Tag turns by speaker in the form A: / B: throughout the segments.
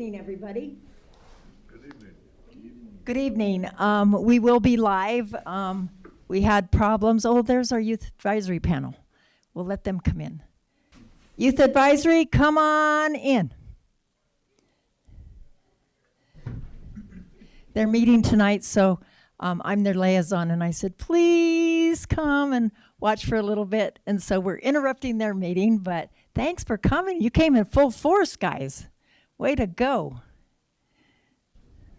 A: evening, everybody.
B: Good evening.
A: Good evening. We will be live. We had problems. Oh, there's our youth advisory panel. We'll let them come in. Youth advisory, come on in. They're meeting tonight, so I'm their liaison, and I said, please come and watch for a little bit. And so we're interrupting their meeting, but thanks for coming. You came in full force, guys. Way to go.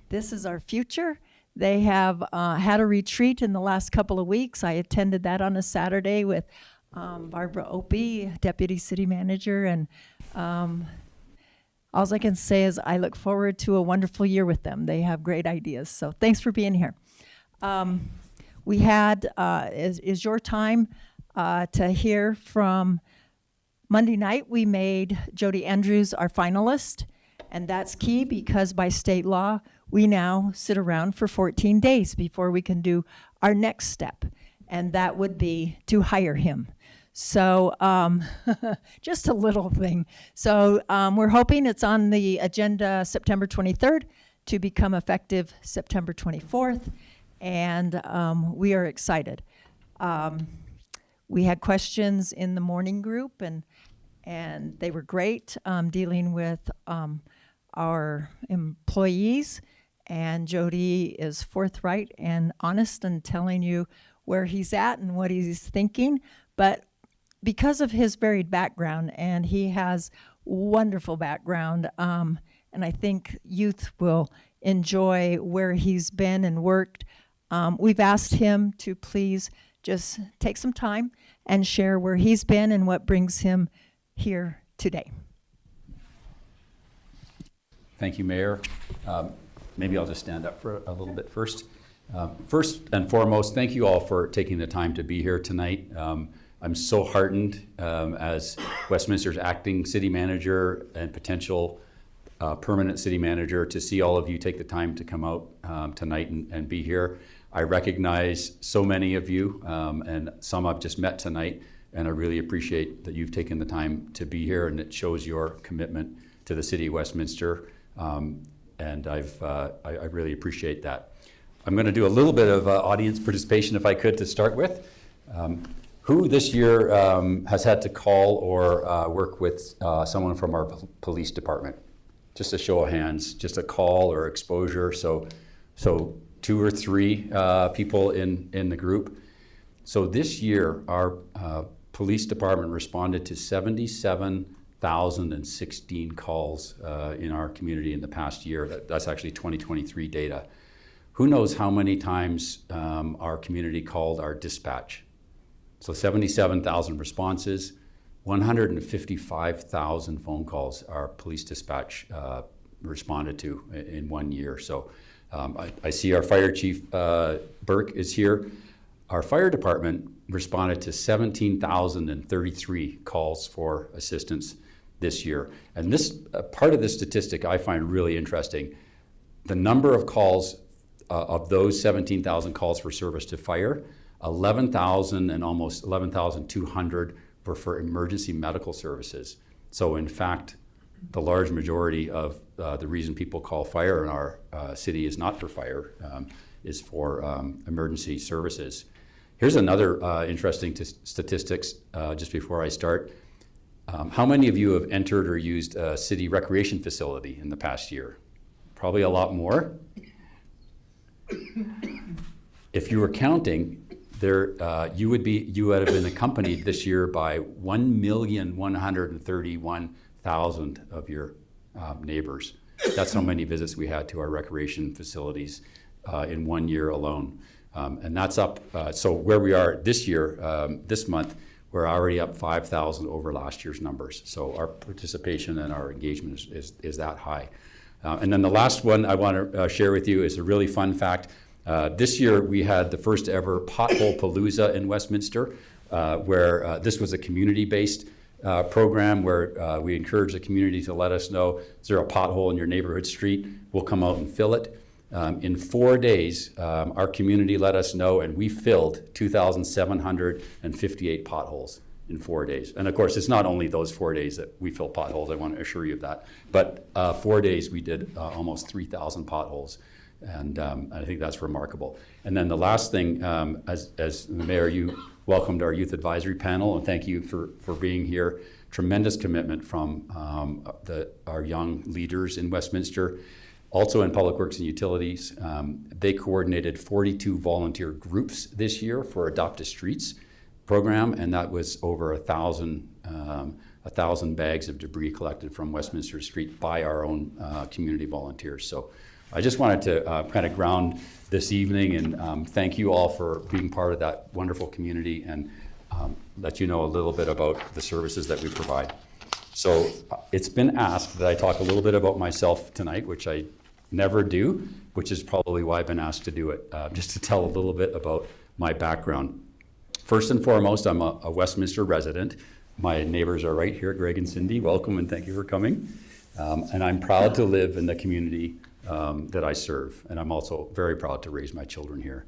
A: This is our future. They have had a retreat in the last couple of weeks. I attended that on a Saturday with Barbara Opie, Deputy City Manager, and all I can say is I look forward to a wonderful year with them. They have great ideas, so thanks for being here. We had, is your time to hear from Monday night. We made Jody Andrews our finalist, and that's key because by state law, we now sit around for 14 days before we can do our next step, and that would be to hire him. So just a little thing. So we're hoping it's on the agenda September 23rd to become effective September 24th, and we are excited. We had questions in the morning group, and they were great, dealing with our employees, and Jody is forthright and honest and telling you where he's at and what he's thinking. But because of his varied background, and he has wonderful background, and I think youth will enjoy where he's been and worked, we've asked him to please just take some time and share where he's been and what brings him here today.
C: Thank you, Mayor. Maybe I'll just stand up for a little bit first. First and foremost, thank you all for taking the time to be here tonight. I'm so heartened as Westminster's acting city manager and potential permanent city manager to see all of you take the time to come out tonight and be here. I recognize so many of you, and some I've just met tonight, and I really appreciate that you've taken the time to be here, and it shows your commitment to the city of Westminster. And I really appreciate that. I'm going to do a little bit of audience participation if I could to start with. Who this year has had to call or work with someone from our police department? Just a show of hands, just a call or exposure. So 2 or 3 people in the group. So this year, our police department responded to 77,016 calls in our community in the past year. That's actually 2023 data. Who knows how many times our community called our dispatch? So 77,000 responses, 155,000 phone calls our police dispatch responded to in 1 year. So I see our fire chief, Burke, is here. Our fire department responded to 17,033 calls for assistance this year. And this part of this statistic I find really interesting. The number of calls of those 17,000 calls for service to fire, 11,000 and almost 11,200 were for emergency medical services. So in fact, the large majority of the reason people call fire in our city is not for fire, is for emergency services. Here's another interesting statistics just before I start. How many of you have entered or used a city recreation facility in the past year? Probably a lot more. If you were counting, you would have been accompanied this year by 1,131,000 of your neighbors. That's how many visits we had to our recreation facilities in 1 year alone. And that's up, so where we are this year, this month, we're already up 5,000 over last year's numbers. So our participation and our engagement is that high. And then the last one I want to share with you is a really fun fact. This year we had the first ever Pothole Palooza in Westminster, where this was a community-based program where we encourage the community to let us know, is there a pothole in your neighborhood street? We'll come out and fill it. In 4 days, our community let us know, and we filled 2,758 potholes in 4 days. And of course, it's not only those 4 days that we fill potholes, I want to assure you of that. But 4 days we did almost 3,000 potholes. And I think that's remarkable. And then the last thing, as the mayor, you welcomed our youth advisory panel, and thank you for being here. Tremendous commitment from our young leaders in Westminster. Also in Public Works and Utilities, they coordinated 42 volunteer groups this year for Adopt a Streets program, and that was over 1,000 bags of debris collected from Westminster Street by our own community volunteers. So I just wanted to kind of ground this evening and thank you all for being part of that wonderful community and let you know a little bit about the services that we provide. So it's been asked that I talk a little bit about myself tonight, which I never do, which is probably why I've been asked to do it, just to tell a little bit about my background. First and foremost, I'm a Westminster resident. My neighbors are right here, Greg and Cindy. Welcome and thank you for coming. And I'm proud to live in the community that I serve. And I'm also very proud to raise my children here.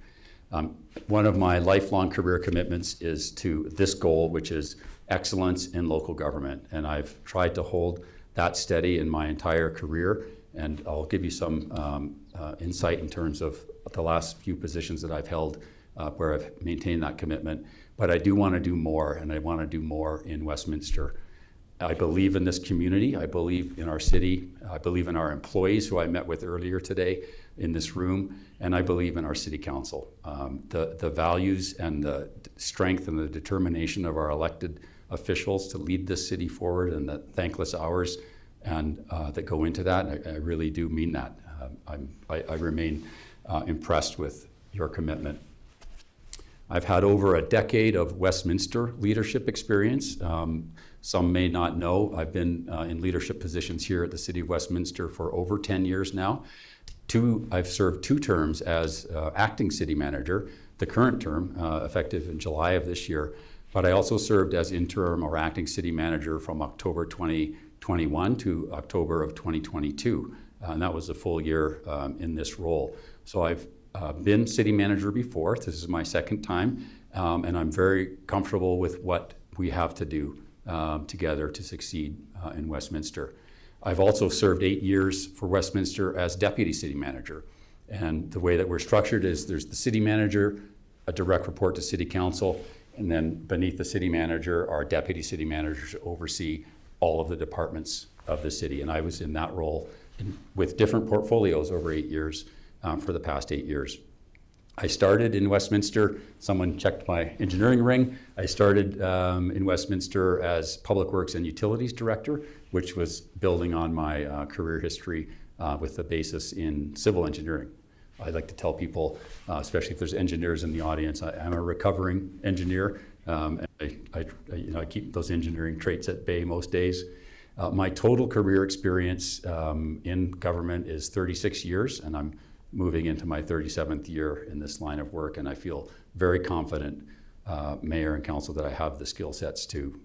C: One of my lifelong career commitments is to this goal, which is excellence in local government. And I've tried to hold that steady in my entire career. And I'll give you some insight in terms of the last few positions that I've held where I've maintained that commitment. But I do want to do more, and I want to do more in Westminster. I believe in this community. I believe in our city. I believe in our employees who I met with earlier today in this room, and I believe in our city council. The values and the strength and the determination of our elected officials to lead this city forward and the thankless hours and that go into that, I really do mean that. I remain impressed with your commitment. I've had over a decade of Westminster leadership experience. Some may not know, I've been in leadership positions here at the City of Westminster for over 10 years now. I've served 2 terms as acting city manager, the current term, effective in July of this year, but I also served as interim or acting city manager from October 2021 to October of 2022, and that was a full year in this role. So I've been city manager before. This is my second time, and I'm very comfortable with what we have to do together to succeed in Westminster. I've also served 8 years for Westminster as deputy city manager. And the way that we're structured is there's the city manager, a direct report to city council, and then beneath the city manager are deputy city managers to oversee all of the departments of the city. And I was in that role with different portfolios over 8 years for the past 8 years. I started in Westminster, someone checked my engineering ring. I started in Westminster as Public Works and Utilities Director, which was building on my career history with a basis in civil engineering. I like to tell people, especially if there's engineers in the audience, I'm a recovering engineer. And I keep those engineering traits at bay most days. My total career experience in government is 36 years, and I'm moving into my 37th year in this line of work, and I feel very confident, Mayor and Council, that I have the skill sets to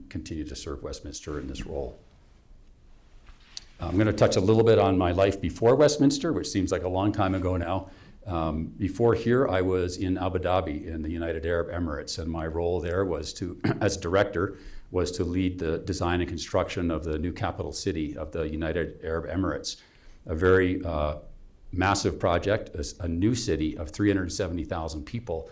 C: continue to serve Westminster in this role. I'm going to touch a little bit on my life before Westminster, which seems like a long time ago now. Before here, I was in Abu Dhabi in the United Arab Emirates, and my role there was to, as director, was to lead the design and construction of the new capital city of the United Arab Emirates, a very massive project, a new city of 370,000 people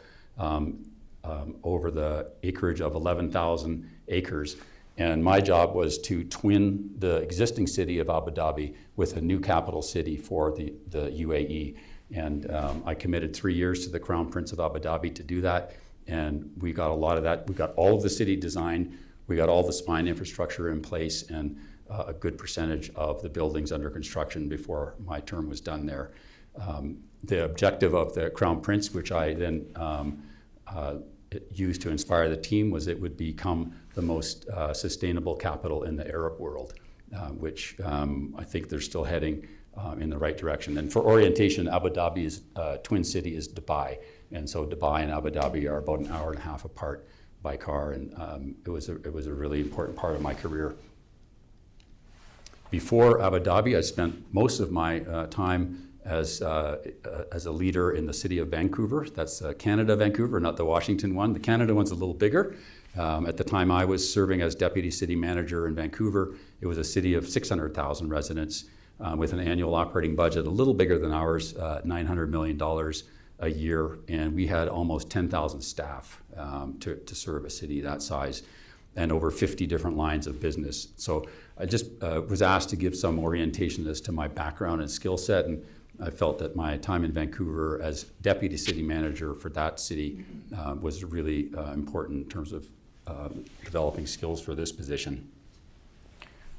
C: over the acreage of 11,000 acres. And my job was to twin the existing city of Abu Dhabi with a new capital city for the UAE. And I committed 3 years to the Crown Prince of Abu Dhabi to do that. And we got a lot of that. We got all of the city designed. We got all the spine infrastructure in place and a good percentage of the buildings under construction before my term was done there. The objective of the Crown Prince, which I then used to inspire the team, was it would become the most sustainable capital in the Arab world, which I think they're still heading in the right direction. And for orientation, Abu Dhabi's twin city is Dubai. And so Dubai and Abu Dhabi are about an hour and a half apart by car. And it was a really important part of my career. Before Abu Dhabi, I spent most of my time as a leader in the city of Vancouver. That's Canada, Vancouver, not the Washington one. The Canada one's a little bigger. At the time I was serving as deputy city manager in Vancouver, it was a city of 600,000 residents with an annual operating budget a little bigger than ours, $900 million a year, and we had almost 10,000 staff to serve a city that size, and over 50 different lines of business. So I just was asked to give some orientation as to my background and skill set, and I felt that my time in Vancouver as deputy city manager for that city was really important in terms of developing skills for this position.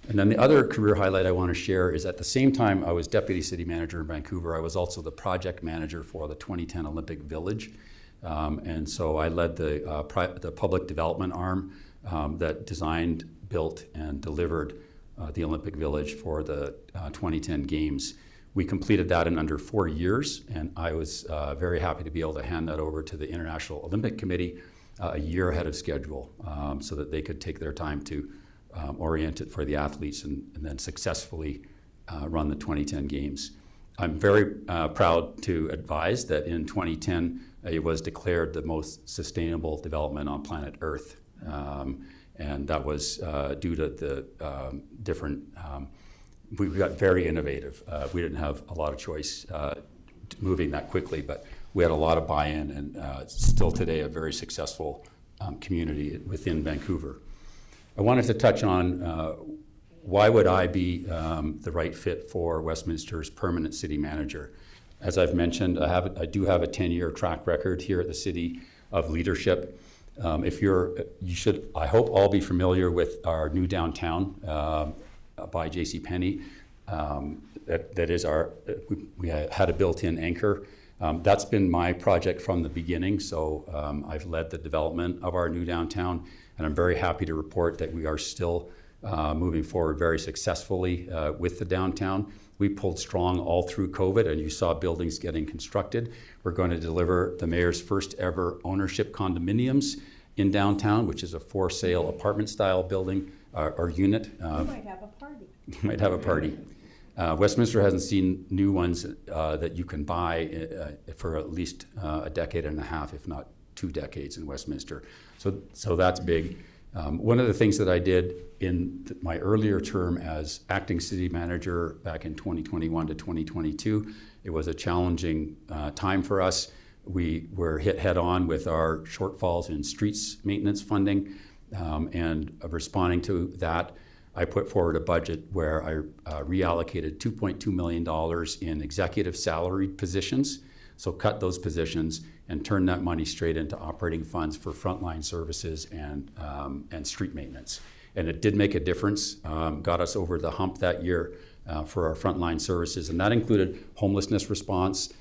C: And then the other career highlight I want to share is at the same time I was deputy city manager in Vancouver, I was also the project manager for the 2010 Olympic Village. And so I led the public development arm that designed, built, and delivered the Olympic Village for the 2010 Games. We completed that in under 4 years, and I was very happy to be able to hand that over to the International Olympic Committee a year ahead of schedule so that they could take their time to orient it for the athletes and then successfully run the 2010 Games. I'm very proud to advise that in 2010 it was declared the most sustainable development on planet Earth. And that was due to the different, we got very innovative. We didn't have a lot of choice moving that quickly, but we had a lot of buy-in, and still today a very successful community within Vancouver. I wanted to touch on why would I be the right fit for Westminster's permanent city manager. As I've mentioned, I do have a 10-year track record here at the city of leadership. You should, I hope, all be familiar with our new downtown by JCPenney. That is we had a built-in anchor. That's been my project from the beginning, so I've led the development of our new downtown, and I'm very happy to report that we are still moving forward very successfully with the downtown. We pulled strong all through COVID, and you saw buildings getting constructed. We're going to deliver the mayor's first ever ownership condominiums in downtown, which is a for sale apartment style building or unit.
A: You might have a party.
C: You might have a party. Westminster hasn't seen new ones that you can buy for at least a decade and a half, if not 2 decades in Westminster. So that's big. One of the things that I did in my earlier term as acting city manager back in 2021 to 2022, it was a challenging time for us. We were hit head on with our shortfalls in streets maintenance funding, and responding to that, I put forward a budget where I reallocated $2.2 million in executive salaried positions, so cut those positions and turn that money straight into operating funds for frontline services and street maintenance. And it did make a difference, got us over the hump that year for our frontline services, and that included homelessness response,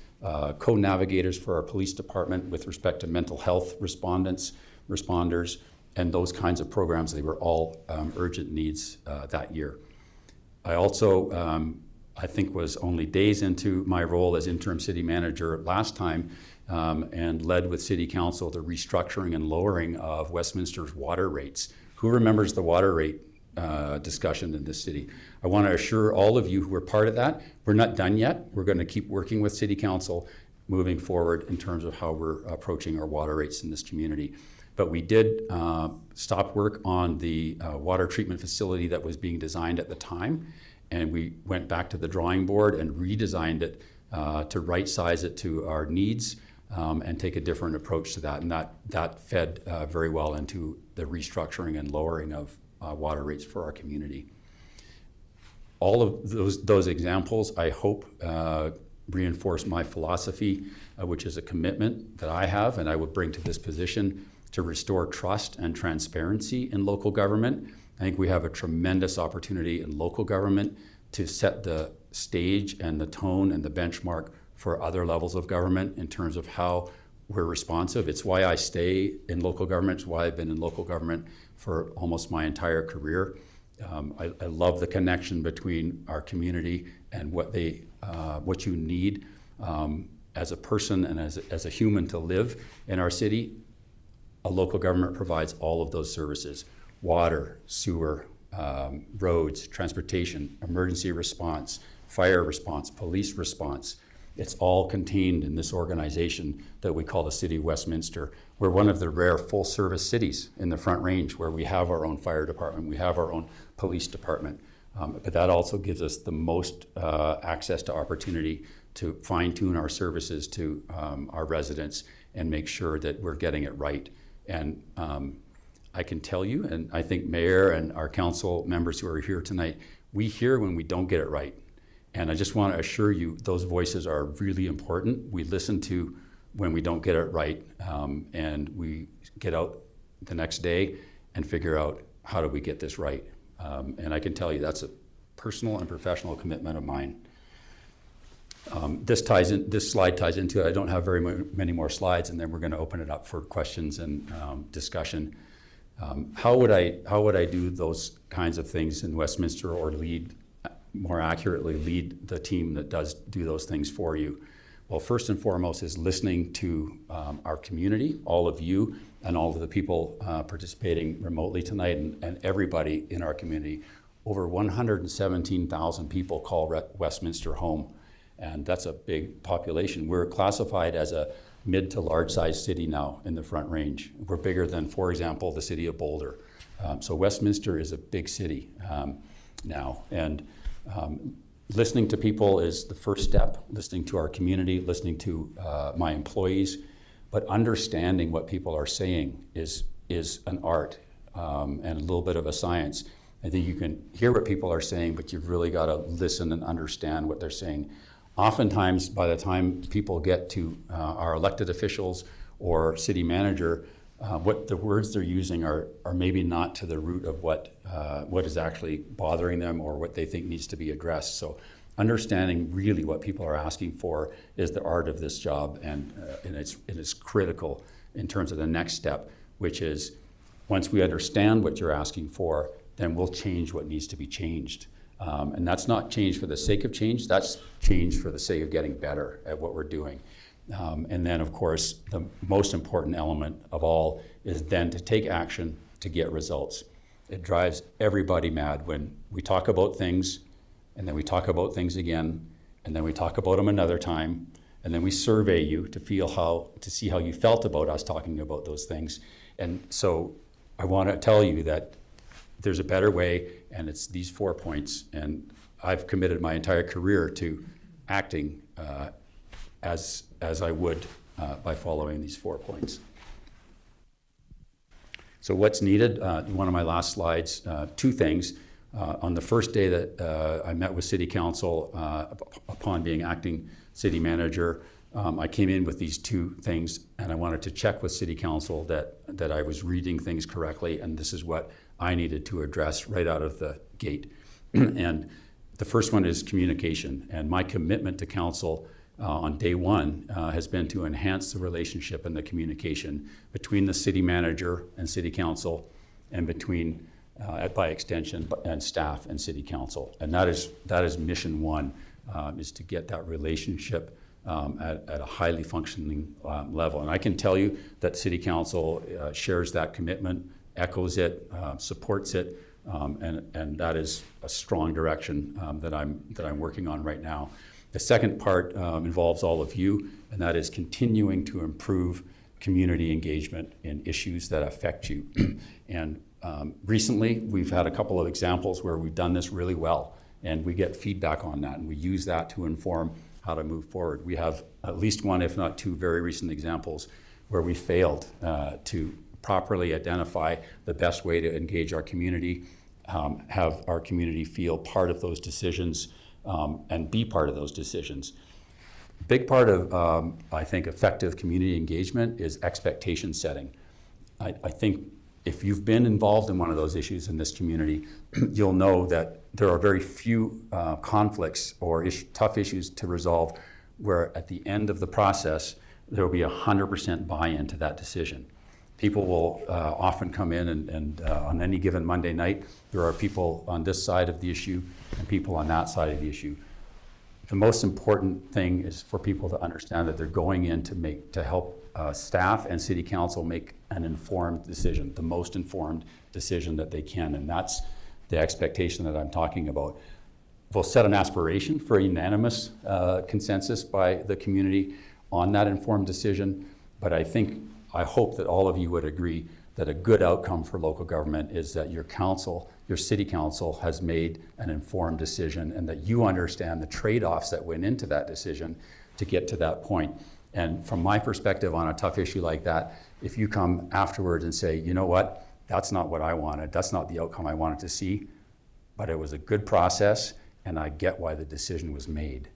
C: co-navigators for our police department with respect to mental health responders, and those kinds of programs. They were all urgent needs that year. I also, I think, was only days into my role as interim city manager last time, and led with City Council the restructuring and lowering of Westminster's water rates. Who remembers the water rate discussion in this city? I want to assure all of you who were part of that, we're not done yet. We're going to keep working with City Council moving forward in terms of how we're approaching our water rates in this community. But we did stop work on the water treatment facility that was being designed at the time, and we went back to the drawing board and redesigned it to right size it to our needs and take a different approach to that. And that fed very well into the restructuring and lowering of water rates for our community. All of those examples, I hope, reinforce my philosophy, which is a commitment that I have and I will bring to this position to restore trust and transparency in local government. I think we have a tremendous opportunity in local government to set the stage and the tone and the benchmark for other levels of government in terms of how we're responsive. It's why I stay in local government. It's why I've been in local government for almost my entire career. I love the connection between our community and what you need as a person and as a human to live in our city. A local government provides all of those services: water, sewer, roads, transportation, emergency response, fire response, police response. It's all contained in this organization that we call the City of Westminster. We're one of the rare full-service cities in the Front Range where we have our own fire department, we have our own police department. But that also gives us the most access to opportunity to fine-tune our services to our residents and make sure that we're getting it right. And I can tell you, and I think Mayor and our council members who are here tonight, we hear when we don't get it right. And I just want to assure you, those voices are really important. We listen to when we don't get it right, and we get out the next day and figure out how do we get this right. And I can tell you that's a personal and professional commitment of mine. This slide ties into it. I don't have very many more slides, and then we're going to open it up for questions and discussion. How would I do those kinds of things in Westminster, or more accurately lead the team that does do those things for you? Well, first and foremost is listening to our community, all of you, and all of the people participating remotely tonight, and everybody in our community. Over 117,000 people call Westminster home, and that's a big population. We're classified as a mid to large size city now in the Front Range. We're bigger than, for example, the city of Boulder. So Westminster is a big city now, and listening to people is the first step, listening to our community, listening to my employees, but understanding what people are saying is an art and a little bit of a science. I think you can hear what people are saying, but you've really got to listen and understand what they're saying. Oftentimes, by the time people get to our elected officials or city manager, what the words they're using are maybe not to the root of what is actually bothering them or what they think needs to be addressed. So understanding really what people are asking for is the art of this job, and it's critical in terms of the next step, which is once we understand what you're asking for, then we'll change what needs to be changed. And that's not change for the sake of change, that's change for the sake of getting better at what we're doing. And then, of course, the most important element of all is then to take action to get results. It drives everybody mad when we talk about things, and then we talk about things again, and then we talk about them another time, and then we survey you to see how you felt about us talking about those things. And so I want to tell you that there's a better way, and it's these 4 points. And I've committed my entire career to acting as I would by following these 4 points. So what's needed? One of my last slides, 2 things. On the first day that I met with City Council, upon being acting city manager, I came in with these 2 things, and I wanted to check with City Council that I was reading things correctly, and this is what I needed to address right out of the gate. And the first one is communication, and my commitment to Council on day one has been to enhance the relationship and the communication between the city manager and City Council, and between, by extension, and staff and City Council. And that is mission 1, is to get that relationship at a highly functioning level. And I can tell you that City Council shares that commitment, echoes it, supports it, and that is a strong direction that I'm working on right now. The second part involves all of you, and that is continuing to improve community engagement in issues that affect you. And recently, we've had a couple of examples where we've done this really well, and we get feedback on that, and we use that to inform how to move forward. We have at least 1, if not 2, very recent examples where we failed to properly identify the best way to engage our community, have our community feel part of those decisions, and be part of those decisions. Big part of, I think, effective community engagement is expectation setting. I think if you've been involved in one of those issues in this community, you'll know that there are very few conflicts or tough issues to resolve where at the end of the process, there will be 100% buy-in to that decision. People will often come in and on any given Monday night, there are people on this side of the issue and people on that side of the issue. The most important thing is for people to understand that they're going in to help staff and City Council make an informed decision, the most informed decision that they can, and that's the expectation that I'm talking about. we'll set an aspiration for a unanimous consensus by the community on that informed decision. But I hope that all of you would agree that a good outcome for local government is that your council, your city council, has made an informed decision, and that you understand the trade-offs that went into that decision to get to that point. And from my perspective on a tough issue like that, if you come afterwards and say, you know what, that's not what I wanted, that's not the outcome I wanted to see, but it was a good process, and I get why the decision was made.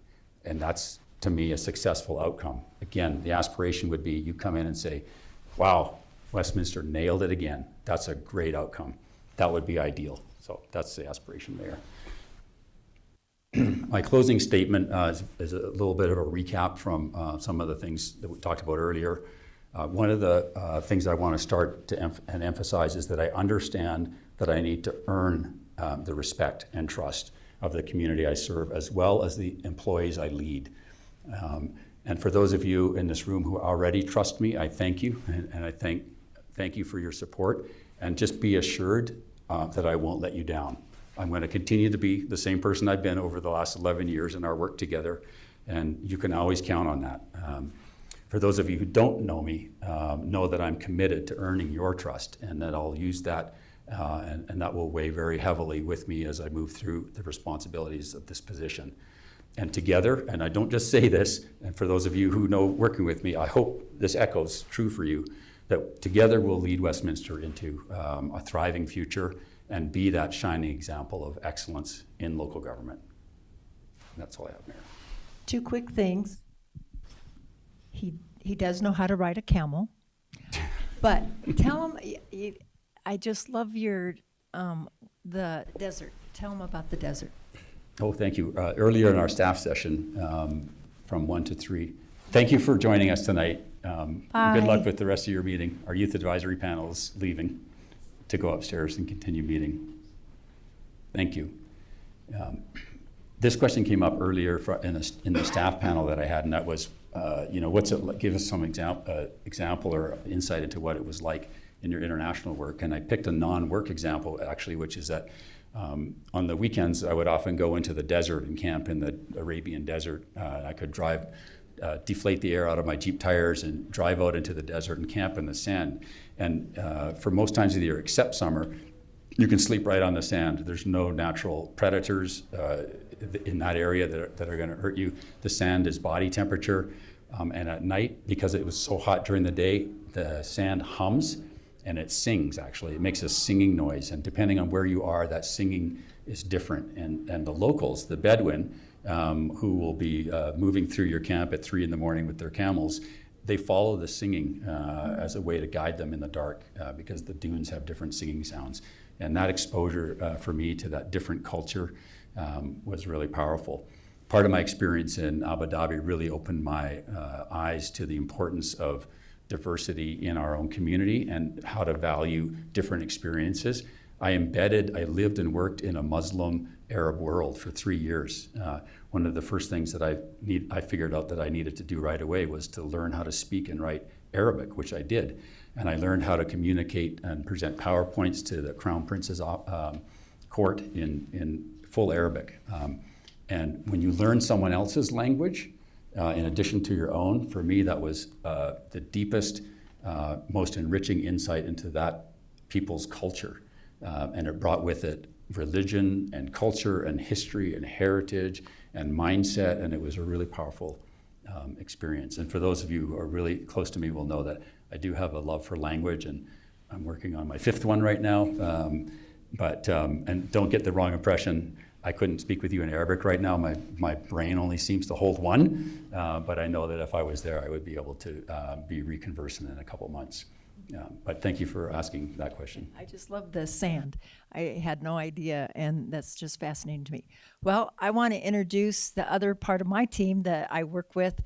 C: And that's, to me, a successful outcome. Again, the aspiration would be you come in and say, wow, Westminster nailed it again. That's a great outcome. That would be ideal. So that's the aspiration, Mayor. My closing statement is a little bit of a recap from some of the things that we talked about earlier. One of the things I want to start to and emphasize is that I understand that I need to earn the respect and trust of the community I serve, as well as the employees I lead. And for those of you in this room who already trust me, I thank you, and I thank you for your support. And just be assured that I won't let you down. I'm going to continue to be the same person I've been over the last 11 years in our work together, and you can always count on that. For those of you who don't know me, know that I'm committed to earning your trust, and that I'll use that, and that will weigh very heavily with me as I move through the responsibilities of this position. And together, and I don't just say this, and for those of you who know working with me, I hope this echoes true for you, that together we'll lead Westminster into a thriving future and be that shining example of excellence in local government. And that's all I have, Mayor.
A: Two quick things. He does know how to ride a camel, but tell him, I just love your, the desert. Tell him about the desert.
C: Oh, thank you. Earlier in our staff session, from 1 to 3, thank you for joining us tonight. Good luck with the rest of your meeting. Our youth advisory panel is leaving to go upstairs and continue meeting. Thank you. This question came up earlier in the staff panel that I had, and that was, what's it like? Give us some example or insight into what it was like in your international work. And I picked a non-work example, actually, which is that on the weekends, I would often go into the desert and camp in the Arabian desert. I could deflate the air out of my Jeep tires and drive out into the desert and camp in the sand. And for most times of the year, except summer, you can sleep right on the sand. There's no natural predators in that area that are going to hurt you. The sand is body temperature. And at night, because it was so hot during the day, the sand hums and it sings, actually. It makes a singing noise. And depending on where you are, that singing is different. And the locals, the Bedouin, who will be moving through your camp at 3 a.m. with their camels, they follow the singing as a way to guide them in the dark because the dunes have different singing sounds. And that exposure for me to that different culture was really powerful. Part of my experience in Abu Dhabi really opened my eyes to the importance of diversity in our own community and how to value different experiences. I lived and worked in a Muslim Arab world for 3 years. One of the first things that I figured out that I needed to do right away was to learn how to speak and write Arabic, which I did. And I learned how to communicate and present PowerPoints to the Crown Prince's court in full Arabic. And when you learn someone else's language, in addition to your own, for me that was the deepest, most enriching insight into that people's culture. And it brought with it religion and culture and history and heritage and mindset, and it was a really powerful experience. And for those of you who are really close to me will know that I do have a love for language, and I'm working on my 5th one right now. And don't get the wrong impression, I couldn't speak with you in Arabic right now. My brain only seems to hold one, but I know that if I was there, I would be able to be reconversant in a couple months. But thank you for asking that question.
A: I just love the sand. I had no idea, and that's just fascinating to me. Well, I want to introduce the other part of my team that I work with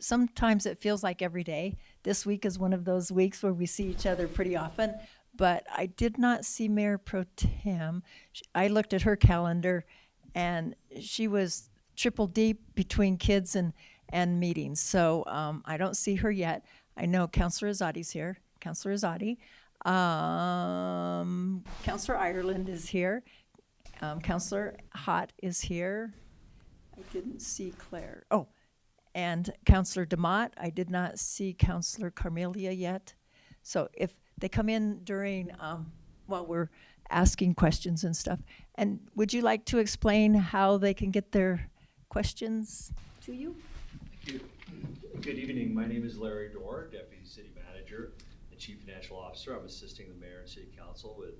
A: sometimes it feels like every day. This week is one of those weeks where we see each other pretty often, but I did not see Mayor Pro Tem. I looked at her calendar, and she was triple deep between kids and meetings, so I don't see her yet. I know Councillor Azadi's here. Councillor Azadi. Councillor Ireland is here. Counselor Hott is here. I didn't see Claire. Oh, and Counselor Demott. I did not see Counselor Carmelia yet. So if they come in during, while we're asking questions and stuff. And would you like to explain how they can get their questions to you?
B: Thank you. Good evening. My name is Larry Dorr, Deputy City Manager and Chief Financial Officer. I'm assisting the Mayor and City Council with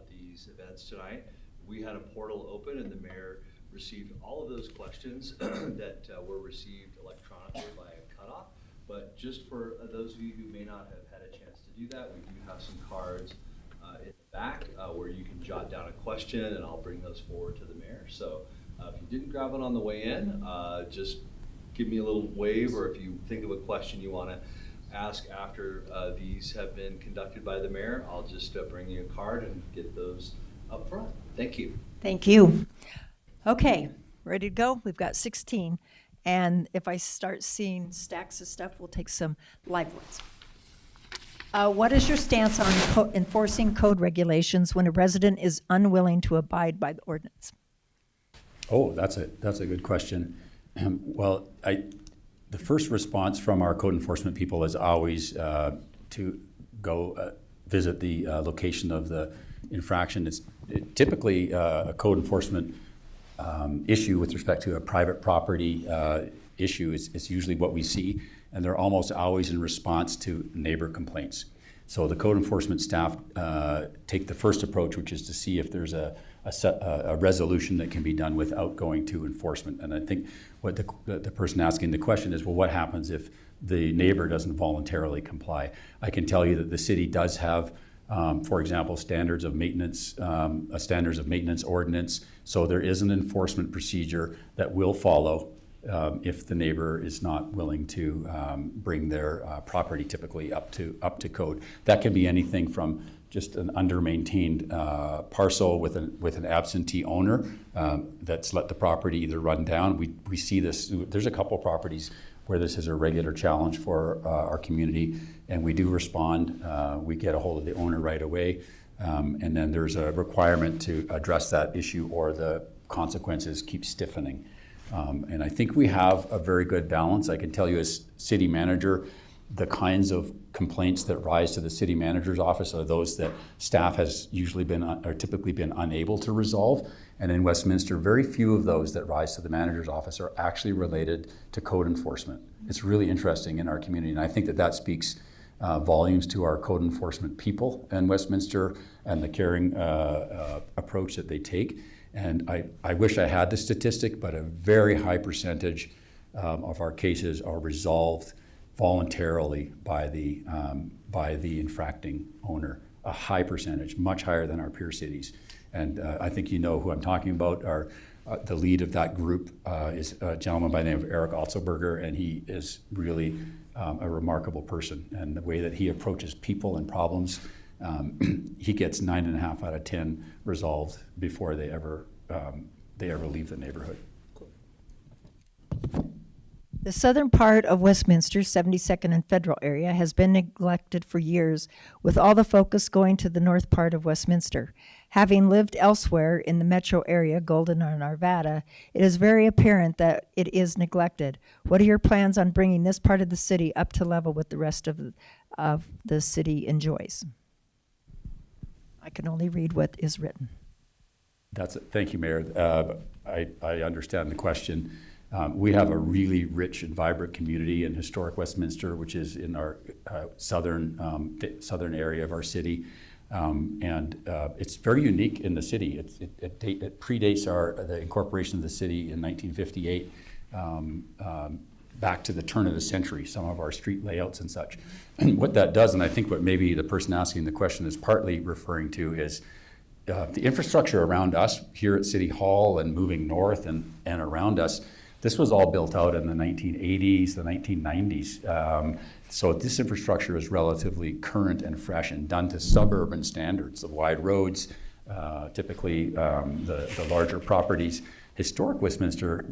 B: these events tonight. We had a portal open and the Mayor received all of those questions that were received electronically by a cutoff. But just for those of you who may not have had a chance to do that, we do have some cards in the back where you can jot down a question and I'll bring those forward to the Mayor. So if you didn't grab it on the way in, just give me a little wave, or if you think of a question you want to ask after these have been conducted by the Mayor, I'll just bring you a card and get those up front. Thank you.
A: Thank you. Okay, ready to go? We've got 16. And if I start seeing stacks of stuff, we'll take some live ones. What is your stance on enforcing code regulations when a resident is unwilling to abide by the ordinance?
C: Oh, that's a good question. Well, the first response from our code enforcement people is always to go visit the location of the infraction. It's typically a code enforcement issue with respect to a private property issue. It's usually what we see, and they're almost always in response to neighbor complaints. So the code enforcement staff take the first approach, which is to see if there's a resolution that can be done without going to enforcement. And I think what the person asking the question is, well, what happens if the neighbor doesn't voluntarily comply? I can tell you that the city does have, for example, standards of maintenance ordinance. So there is an enforcement procedure that will follow if the neighbor is not willing to bring their property typically up to code. That can be anything from just an under-maintained parcel with an absentee owner that's let the property either run down. We see this. There's a couple properties where this is a regular challenge for our community, and we do respond. We get a hold of the owner right away, and then there's a requirement to address that issue, or the consequences keep stiffening. And I think we have a very good balance. I can tell you as city manager, the kinds of complaints that rise to the city manager's office are those that staff has usually been or typically been unable to resolve. And in Westminster, very few of those that rise to the manager's office are actually related to code enforcement. It's really interesting in our community, and I think that speaks volumes to our code enforcement people in Westminster and the caring approach that they take. And I wish I had the statistic, but a very high percentage of our cases are resolved voluntarily by the infracting owner. A high percentage, much higher than our peer cities. And I think you know who I'm talking about. The lead of that group is a gentleman by the name of Eric Otzelberger, and he is really a remarkable person. And the way that he approaches people and problems, he gets 9.5 out of 10 resolved before they ever leave the neighborhood.
A: The southern part of Westminster, 72nd and Federal area, has been neglected for years, with all the focus going to the north part of Westminster. Having lived elsewhere in the metro area, Golden or Arvada, it is very apparent that it is neglected. What are your plans on bringing this part of the city up to level with the rest of the city enjoys? I can only read what is written.
C: Thank you, Mayor. I understand the question. We have a really rich and vibrant community in historic Westminster, which is in our southern area of our city. And it's very unique in the city. It predates the incorporation of the city in 1958, back to the turn of the century, some of our street layouts and such. And what that does, and I think what maybe the person asking the question is partly referring to, is the infrastructure around us here at City Hall and moving north and around us. This was all built out in the 1980s, the 1990s. So this infrastructure is relatively current and fresh and done to suburban standards, the wide roads, typically the larger properties. Historic Westminster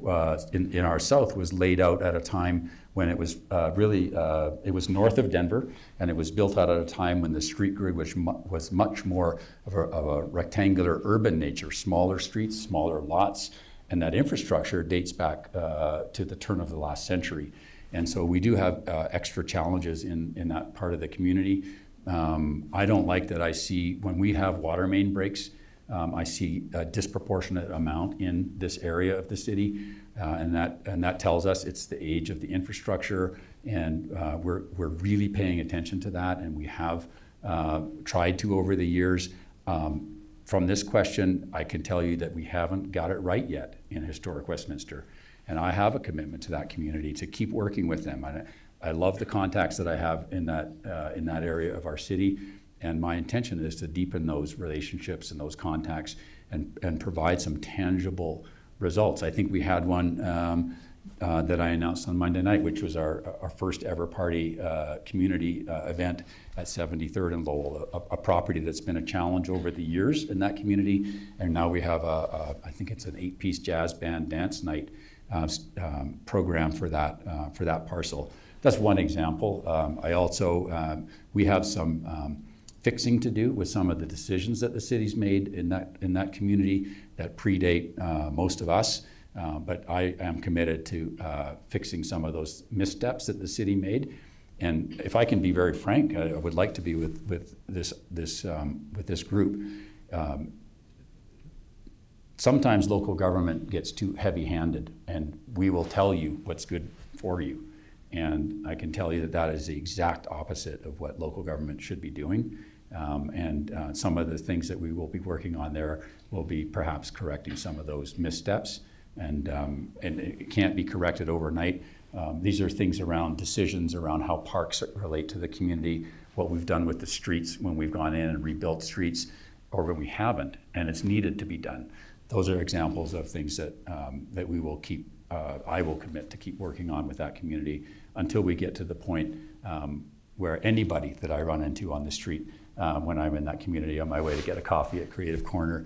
C: in our south was laid out at a time when it was it was north of Denver, and it was built out at a time when the street grid was much more of a rectangular urban nature, smaller streets, smaller lots, and that infrastructure dates back to the turn of the last century. And so we do have extra challenges in that part of the community. I don't like that I see, when we have water main breaks, I see a disproportionate amount in this area of the city, and that tells us it's the age of the infrastructure, and we're really paying attention to that, and we have tried to over the years. From this question, I can tell you that we haven't got it right yet in Historic Westminster, and I have a commitment to that community to keep working with them. I love the contacts that I have in that area of our city. And my intention is to deepen those relationships and those contacts and provide some tangible results. I think we had one that I announced on Monday night, which was our first ever party community event at 73rd and Lowell, a property that's been a challenge over the years in that community. And now we have I think it's an 8-piece jazz band dance night program for that parcel. That's one example. I also, we have some fixing to do with some of the decisions that the city's made in that community that predate most of us. But I am committed to fixing some of those missteps that the city made. And if I can be very frank, I would like to be with this group. Sometimes local government gets too heavy-handed, and we will tell you what's good for you. And I can tell you that is the exact opposite of what local government should be doing. Some of the things that we will be working on there will be perhaps correcting some of those missteps. And it can't be corrected overnight. These are things around decisions around how parks relate to the community, what we've done with the streets when we've gone in and rebuilt streets, or when we haven't, and it's needed to be done. Those are examples of things that we will keep, I will commit to keep working on with that community until we get to the point where anybody that I run into on the street when I'm in that community on my way to get a coffee at Creative Corner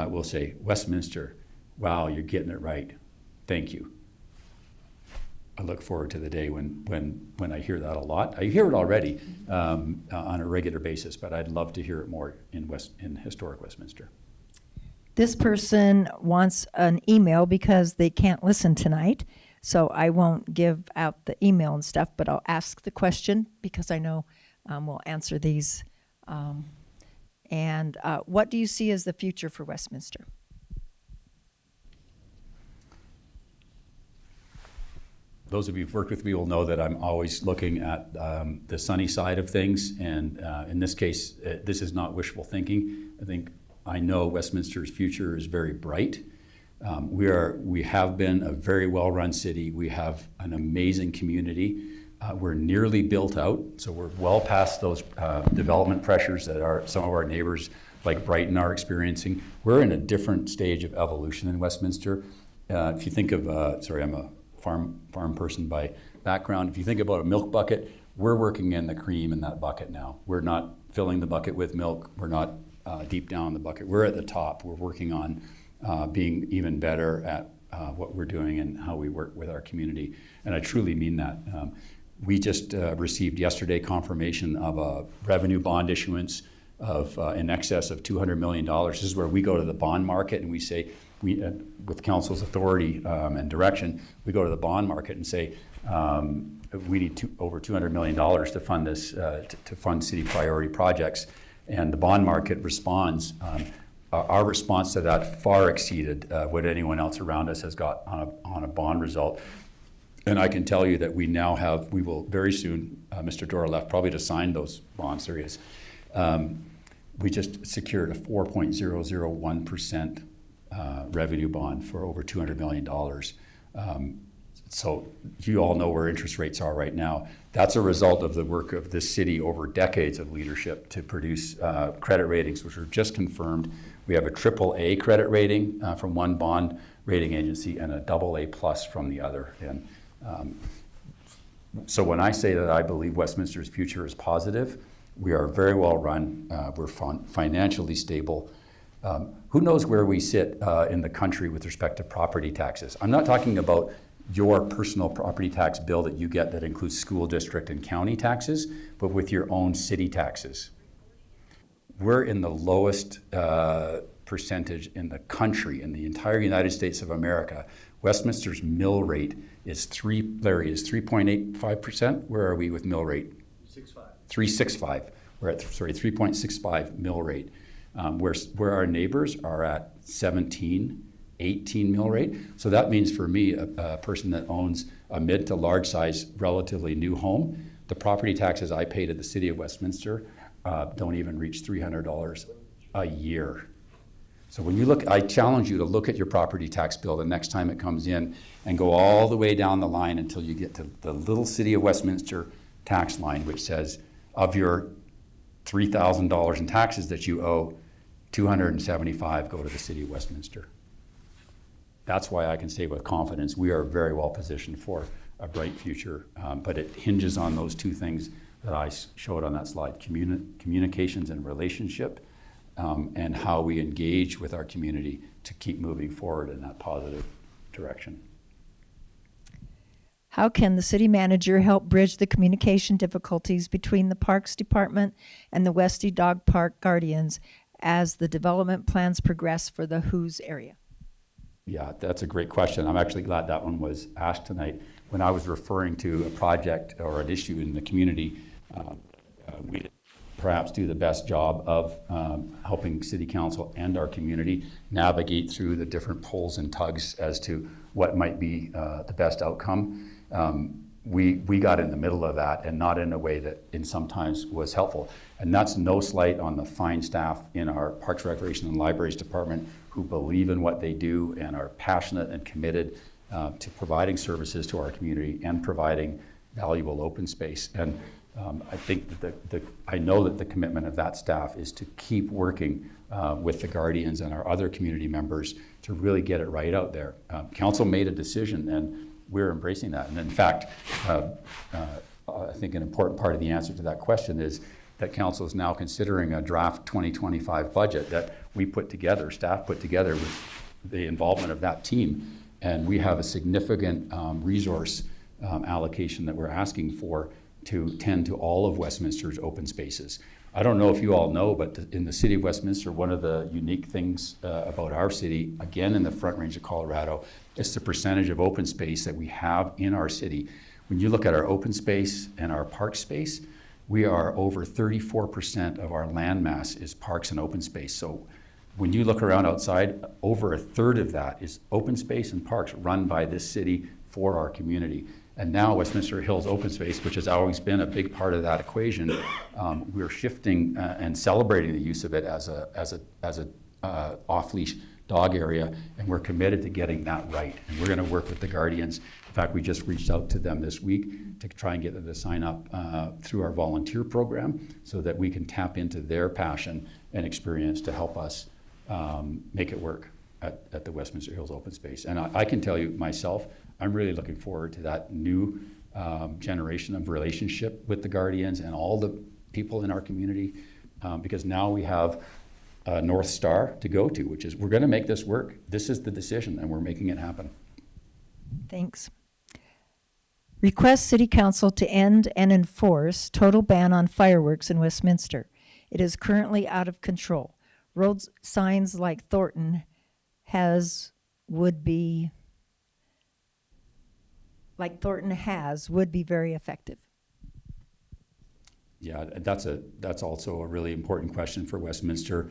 C: will say, Westminster, wow, you're getting it right. Thank you. I look forward to the day when I hear that a lot. I hear it already on a regular basis, but I'd love to hear it more in Historic Westminster.
A: This person wants an email because they can't listen tonight, so I won't give out the email and stuff, but I'll ask the question because I know we'll answer these. What do you see as the future for Westminster?
C: Those of you who've worked with me will know that I'm always looking at the sunny side of things, and in this case, this is not wishful thinking. I know Westminster's future is very bright. We have been a very well-run city. We have an amazing community. We're nearly built out, so we're well past those development pressures that some of our neighbors like Brighton are experiencing. We're in a different stage of evolution in Westminster. If you think of, I'm a farm person by background. If you think about a milk bucket, we're working in the cream in that bucket now. We're not filling the bucket with milk. We're not deep down in the bucket. We're at the top. We're working on being even better at what we're doing and how we work with our community. And I truly mean that. We just received yesterday confirmation of a revenue bond issuance of in excess of $200 million. This is where we go to the bond market and we say, with council's authority and direction, we go to the bond market and say, we need over $200 million to fund this, to fund city priority projects. And the bond market responds. Our response to that far exceeded what anyone else around us has got on a bond result. And I can tell you that we will very soon, Mr. Dora left probably to sign those bonds, there he is. We just secured a 4.001% revenue bond for over $200 million. So you all know where interest rates are right now. That's a result of the work of this city over decades of leadership to produce credit ratings, which are just confirmed. We have a AAA credit rating from one bond rating agency and a AA+ from the other. And so when I say that I believe Westminster's future is positive, we are very well run. We're financially stable. who knows where we sit in the country with respect to property taxes? I'm not talking about your personal property tax bill that you get that includes school district and county taxes, but with your own city taxes. We're in the lowest percentage in the country, in the entire United States of America. Westminster's mill rate is 3.85%. Where are we with mill rate? 3.65. We're at 3.65 mill rate. Where our neighbors are at 17, 18 mill rate. So that means for me, a person that owns a mid to large size, relatively new home, the property taxes I pay to the city of Westminster don't even reach $300 a year. So when you look, I challenge you to look at your property tax bill the next time it comes in and go all the way down the line until you get to the little city of Westminster tax line, which says of your $3,000 in taxes that you owe, 275 go to the city of Westminster. That's why I can say with confidence we are very well positioned for a bright future, but it hinges on those two things that I showed on that slide, communications and relationship, and how we engage with our community to keep moving forward in that positive direction.
A: How can the city manager help bridge the communication difficulties between the Parks Department and the Westy Dog Park Guardians as the development plans progress for the Hoos area?
C: Yeah, that's a great question. I'm actually glad that one was asked tonight. When I was referring to a project or an issue in the community, we perhaps do the best job of helping City Council and our community navigate through the different pulls and tugs as to what might be the best outcome. We got in the middle of that, and not in a way that in sometimes was helpful. And that's no slight on the fine staff in our Parks, Recreation, and Libraries Department who believe in what they do and are passionate and committed to providing services to our community and providing valuable open space. And I think that I know that the commitment of that staff is to keep working with the Guardians and our other community members to really get it right out there. Council made a decision, and we're embracing that. And in fact, I think an important part of the answer to that question is that Council is now considering a draft 2025 budget that we put together, staff put together with the involvement of that team. And we have a significant resource allocation that we're asking for to tend to all of Westminster's open spaces. I don't know if you all know, but in the city of Westminster, one of the unique things about our city, again in the Front Range of Colorado, is the percentage of open space that we have in our city. When you look at our open space and our park space, we are over 34% of our land mass is parks and open space. So when you look around outside, over a third of that is open space and parks run by this city for our community. And now Westminster Hills Open Space, which has always been a big part of that equation, we're shifting and celebrating the use of it as a off-leash dog area, and we're committed to getting that right. And we're going to work with the Guardians. In fact, we just reached out to them this week to try and get them to sign up through our volunteer program so that we can tap into their passion and experience to help us make it work at the Westminster Hills Open Space. And I can tell you myself, I'm really looking forward to that new generation of relationship with the Guardians and all the people in our community, because now we have a North Star to go to, which is we're going to make this work. This is the decision, and we're making it happen.
A: Thanks. Request City Council to end and enforce total ban on fireworks in Westminster. It is currently out of control. Road signs like Thornton would be very effective.
C: Yeah, that's also a really important question for Westminster.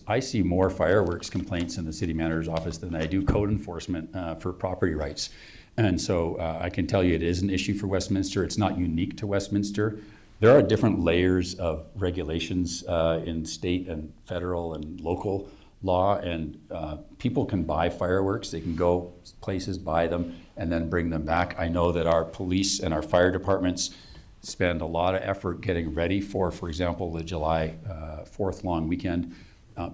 C: I see more fireworks complaints in the city manager's office than I do code enforcement for property rights. And so I can tell you it is an issue for Westminster. It's not unique to Westminster. There are different layers of regulations in state and federal and local law, and people can buy fireworks. They can go places, buy them, and then bring them back. I know that our police and our fire departments spend a lot of effort getting ready for example, the July 4th long weekend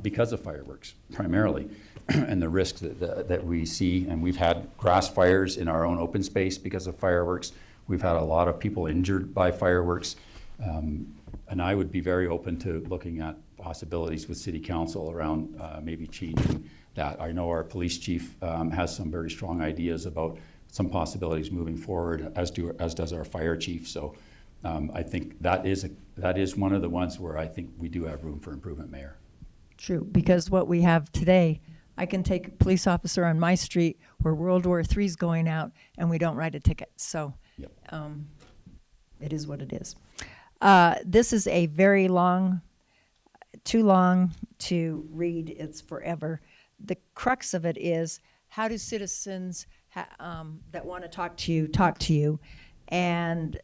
C: because of fireworks, primarily, and the risks that we see. And we've had grass fires in our own open space because of fireworks. We've had a lot of people injured by fireworks. And I would be very open to looking at possibilities with City Council around maybe changing that. I know our police chief has some very strong ideas about some possibilities moving forward, as does our fire chief. So I think that is one of the ones where I think we do have room for improvement, Mayor.
A: True, because what we have today, I can take a police officer on my street where World War III is going out and we don't write a ticket. So
C: Yep.
A: It is what it is. This is a very long, too long to read. It's forever. The crux of it is, how do citizens that want to talk to you? And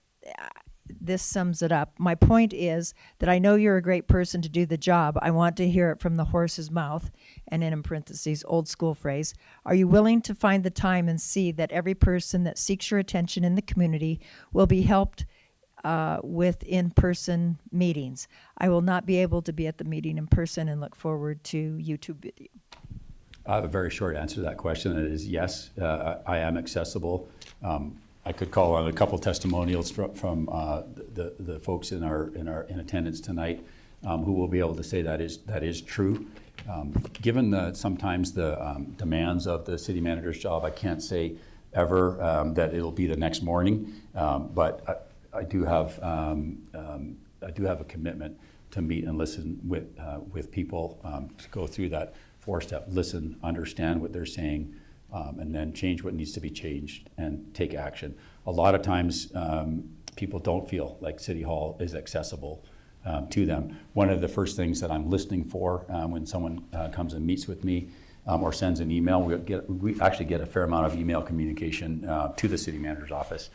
A: this sums it up. My point is that I know you're a great person to do the job. I want to hear it from the horse's mouth, and in parentheses, old school phrase. Are you willing to find the time and see that every person that seeks your attention in the community will be helped with in-person meetings? I will not be able to be at the meeting in person and look forward to YouTube video.
C: I have a very short answer to that question. It is yes, I am accessible. I could call on a couple testimonials from the folks in attendance tonight who will be able to say that is true. Given sometimes the demands of the city manager's job, I can't say ever that it'll be the next morning, but I do have a commitment to meet and listen with people, to go through that 4-step: listen, understand what they're saying, and then change what needs to be changed and take action. A lot of times people don't feel like City Hall is accessible to them. One of the first things that I'm listening for when someone comes and meets with me or sends an email, we actually get a fair amount of email communication to the city manager's office.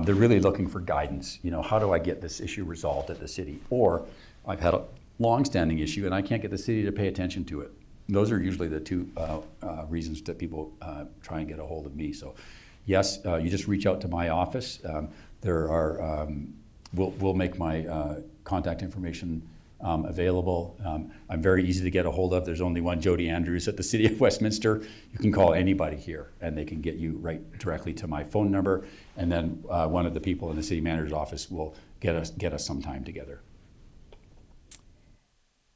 C: They're really looking for guidance. How do I get this issue resolved at the city? Or I've had a long-standing issue and I can't get the city to pay attention to it. Those are usually the two reasons that people try and get a hold of me. So yes, you just reach out to my office. We'll make my contact information available. I'm very easy to get a hold of. There's only one Jody Andrews at the City of Westminster. You can call anybody here and they can get you right directly to my phone number. And then one of the people in the city manager's office will get us some time together.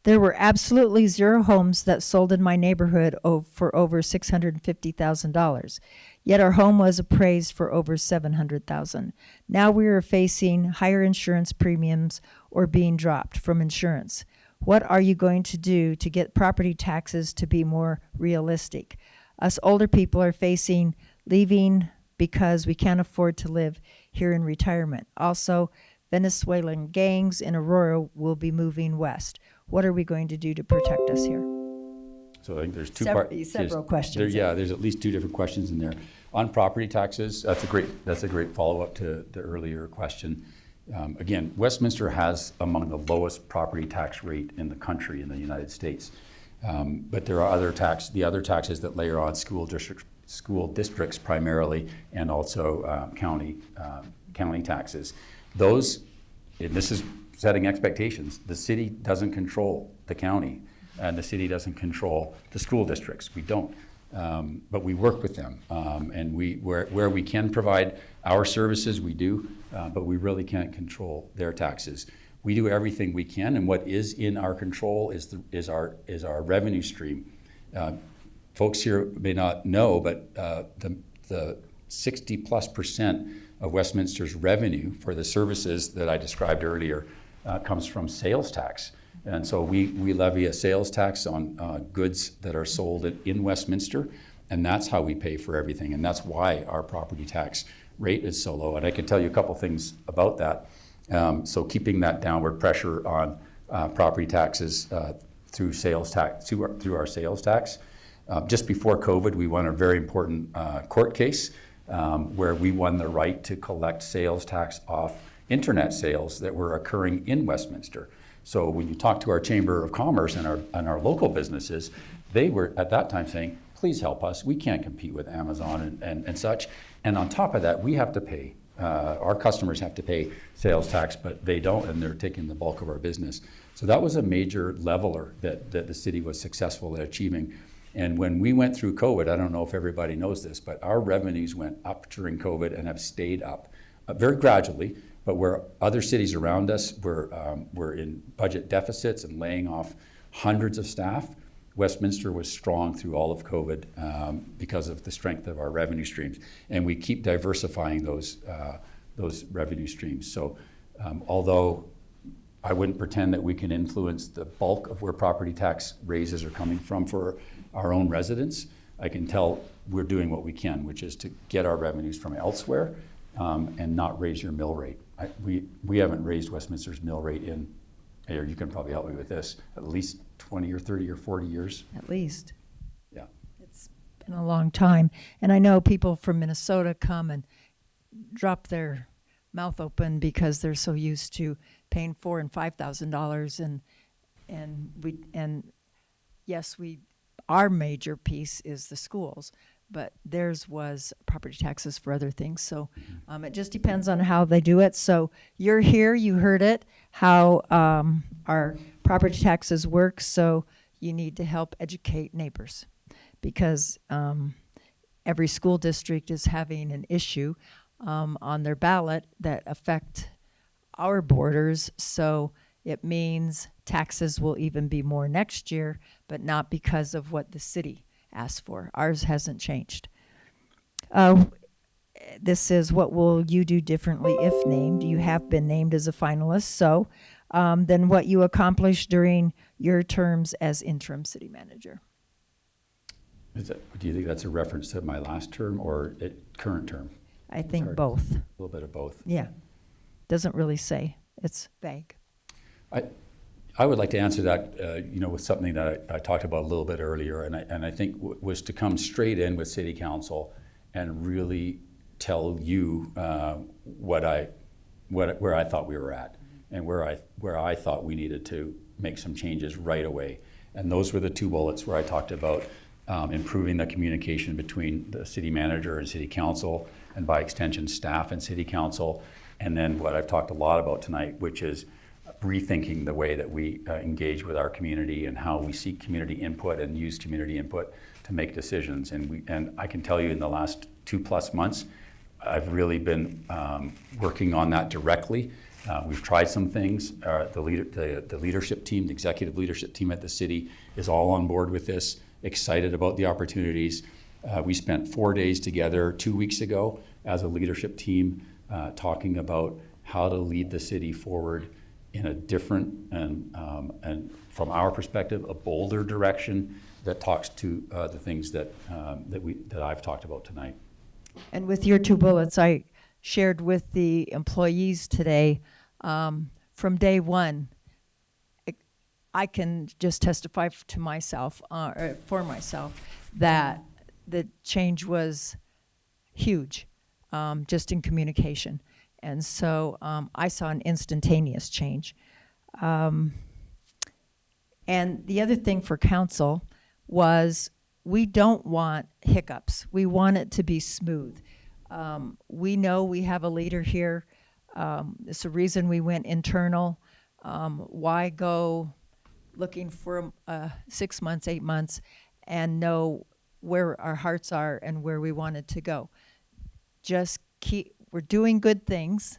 A: There were absolutely 0 homes that sold in my neighborhood for over $650,000. Yet our home was appraised for over $700,000. Now we are facing higher insurance premiums or being dropped from insurance. What are you going to do to get property taxes to be more realistic? Us older people are facing leaving because we can't afford to live here in retirement. Also, Venezuelan gangs in Aurora will be moving west. What are we going to do to protect us here?
C: So I think there's
A: several questions.
C: There's at least 2 different questions in there. On property taxes, that's a great follow-up to the earlier question. Again, Westminster has among the lowest property tax rate in the country in the United States. But there are other taxes that layer on school districts primarily, and also county taxes. Those, and this is setting expectations. The city doesn't control the county, and the city doesn't control the school districts. We don't, but we work with them, and where we can provide our services, we do, but we really can't control their taxes. We do everything we can, and what is in our control is our revenue stream. Folks here may not know, but the 60+% of Westminster's revenue for the services that I described earlier comes from sales tax. And so we levy a sales tax on goods that are sold in Westminster, and that's how we pay for everything. And that's why our property tax rate is so low. And I can tell you a couple things about that. So keeping that downward pressure on property taxes through sales tax, through our sales tax. Just before COVID, we won a very important court case where we won the right to collect sales tax off internet sales that were occurring in Westminster. So when you talk to our Chamber of Commerce and our local businesses, they were at that time saying, please help us. We can't compete with Amazon and such. And on top of that, we have to pay, our customers have to pay sales tax, but they don't, and they're taking the bulk of our business. So that was a major leveler that the city was successful at achieving. And when we went through COVID, I don't know if everybody knows this, but our revenues went up during COVID and have stayed up very gradually, But where other cities around us were in budget deficits and laying off hundreds of staff, Westminster was strong through all of COVID because of the strength of our revenue streams, and we keep diversifying those revenue streams. So, although I wouldn't pretend that we can influence the bulk of where property tax raises are coming from for our own residents, I can tell we're doing what we can, which is to get our revenues from elsewhere and not raise your mill rate. We haven't raised Westminster's mill rate in, Mayor, you can probably help me with this, at least 20 or 30 or 40 years.
A: At least.
C: Yeah.
A: It's been a long time. And I know people from Minnesota come and drop their mouth open because they're so used to paying $4,000 and $5,000, and yes, our major piece is the schools, but theirs was property taxes for other things. So it just depends on how they do it. So you're here, you heard it, how our property taxes work. So you need to help educate neighbors, because every school district is having an issue on their ballot that affect our borders. So it means taxes will even be more next year, but not because of what the city asked for. Ours hasn't changed. This is what will you do differently if named. You have been named as a finalist. So then what you accomplished during your terms as interim city manager.
C: Do you think that's a reference to my last term or current term?
A: I think
C: Sorry.
A: both.
C: A little bit of both.
A: Yeah. Doesn't really say. It's vague.
C: I would like to answer that, with something that I talked about a little bit earlier, and I think was to come straight in with City Council and really tell you where I thought we were at, and where I thought we needed to make some changes right away. And those were the two bullets where I talked about improving the communication between the city manager and City Council, and by extension staff and City Council, and then what I've talked a lot about tonight, which is rethinking the way that we engage with our community and how we seek community input and use community input to make decisions. And I can tell you in the last 2+ months, I've really been working on that directly. We've tried some things. The leadership team, the executive leadership team at the city is all on board with this, excited about the opportunities. We spent 4 days together 2 weeks ago as a leadership team talking about how to lead the city forward in a different and from our perspective, a bolder direction that talks to the things that I've talked about tonight.
A: And with your two bullets, I shared with the employees today, from day one, I can just testify to myself, for myself, that the change was huge, just in communication. And so I saw an instantaneous change. And the other thing for council was we don't want hiccups. We want it to be smooth. We know we have a leader here. It's the reason we went internal. Why go looking for 6 months, 8 months, and know where our hearts are and where we wanted to go? Just we're doing good things.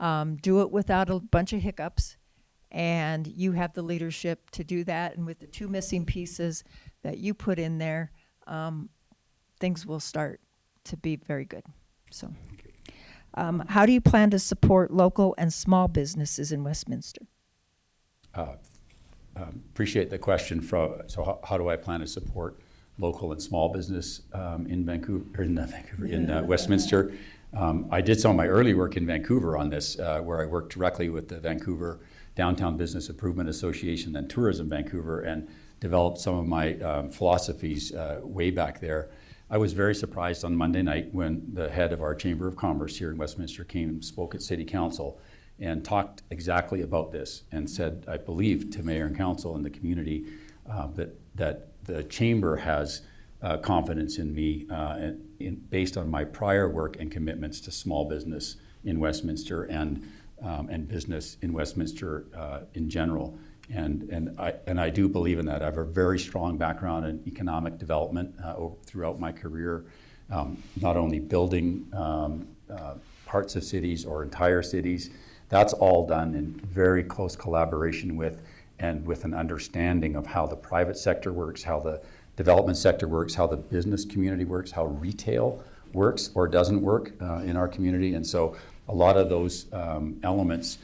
A: Do it without a bunch of hiccups, and you have the leadership to do that. And with the two missing pieces that you put in there, things will start to be very good. So, how do you plan to support local and small businesses in Westminster?
C: Appreciate the question. So how do I plan to support local and small business in Westminster? I did some of my early work in Vancouver on this, where I worked directly with the Vancouver Downtown Business Improvement Association and Tourism Vancouver, and developed some of my philosophies way back there. I was very surprised on Monday night when the head of our Chamber of Commerce here in Westminster came and spoke at City Council and talked exactly about this, and said, I believe, to Mayor and Council and the community that the Chamber has confidence in me based on my prior work and commitments to small business in Westminster and business in Westminster in general. And I do believe in that. I have a very strong background in economic development throughout my career, not only building parts of cities or entire cities. That's all done in very close collaboration with and with an understanding of how the private sector works, how the development sector works, how the business community works, how retail works or doesn't work in our community. And so a lot of those elements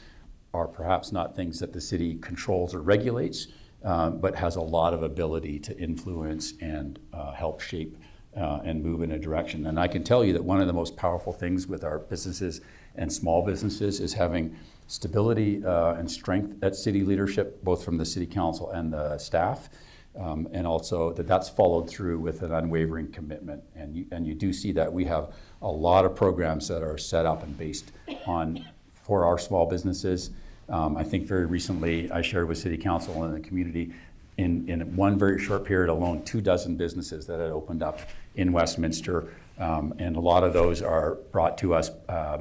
C: are perhaps not things that the city controls or regulates, but has a lot of ability to influence and help shape and move in a direction. And I can tell you that one of the most powerful things with our businesses and small businesses is having stability and strength at city leadership, both from the city council and the staff, and also that's followed through with an unwavering commitment. And you do see that we have a lot of programs that are set up and based on for our small businesses. I think very recently I shared with city council and the community in one very short period alone, 24 businesses that had opened up in Westminster. And a lot of those are brought to us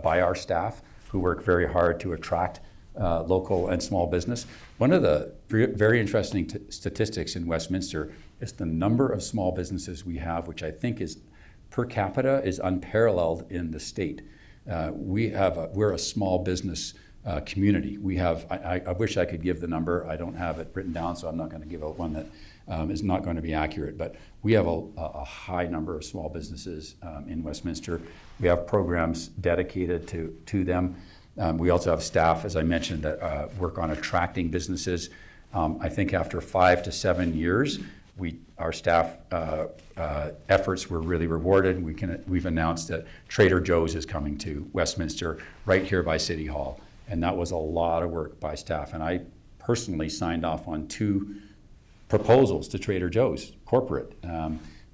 C: by our staff, who work very hard to attract local and small business. One of the very interesting statistics in Westminster is the number of small businesses we have, which I think is per capita is unparalleled in the state. We're a small business community. We have, I wish I could give the number. I don't have it written down, so I'm not going to give out one that is not going to be accurate. But we have a high number of small businesses in Westminster. We have programs dedicated to them. We also have staff, as I mentioned, that work on attracting businesses. I think after 5 to 7 years, our staff efforts were really rewarded. We've announced that Trader Joe's is coming to Westminster right here by City Hall. And that was a lot of work by staff. And I personally signed off on 2 proposals to Trader Joe's corporate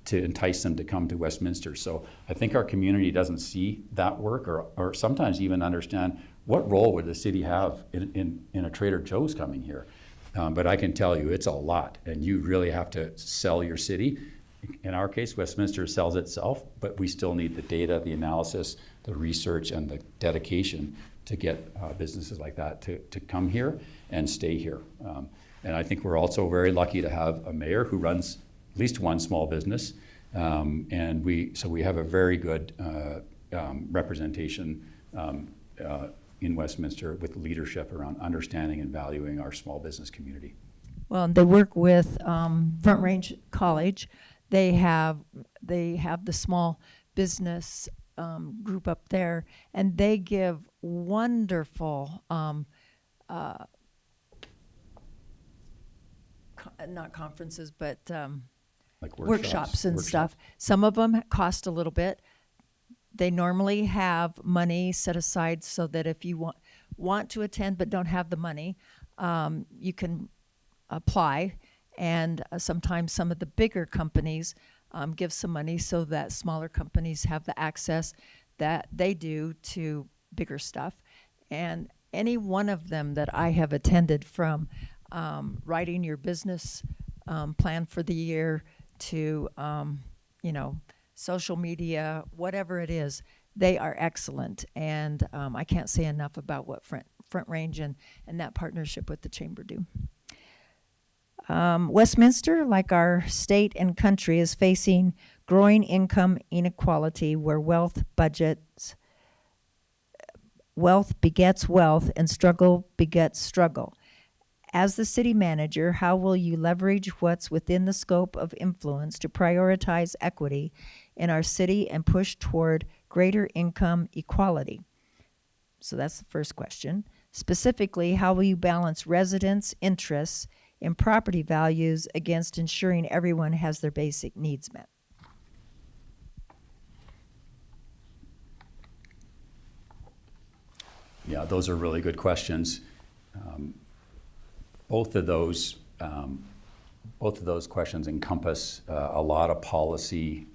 C: to entice them to come to Westminster. So I think our community doesn't see that work or sometimes even understand what role would the city have in a Trader Joe's coming here. But I can tell you it's a lot, and you really have to sell your city. In our case, Westminster sells itself, but we still need the data, the analysis, the research, and the dedication to get businesses like that to come here and stay here. And I think we're also very lucky to have a mayor who runs at least one small business. And we have a very good representation in Westminster with leadership around understanding and valuing our small business community.
A: Well, they work with Front Range College. They have the small business group up there, and they give wonderful not conferences, but
C: Like
A: workshops and stuff. Some of them cost a little bit. They normally have money set aside so that if you want to attend but don't have the money, you can apply. And sometimes some of the bigger companies give some money so that smaller companies have the access that they do to bigger stuff. And any one of them that I have attended, from writing your business plan for the year to social media, whatever it is, they are excellent. And I can't say enough about what Front Range and that partnership with the Chamber do. Westminster, like our state and country, is facing growing income inequality where wealth begets wealth and struggle begets struggle. As the city manager, how will you leverage what's within the scope of influence to prioritize equity in our city and push toward greater income equality? So that's the first question. Specifically, how will you balance residents' interests in property values against ensuring everyone has their basic needs met?
C: Yeah, those are really good questions. Both of those questions encompass a lot of policy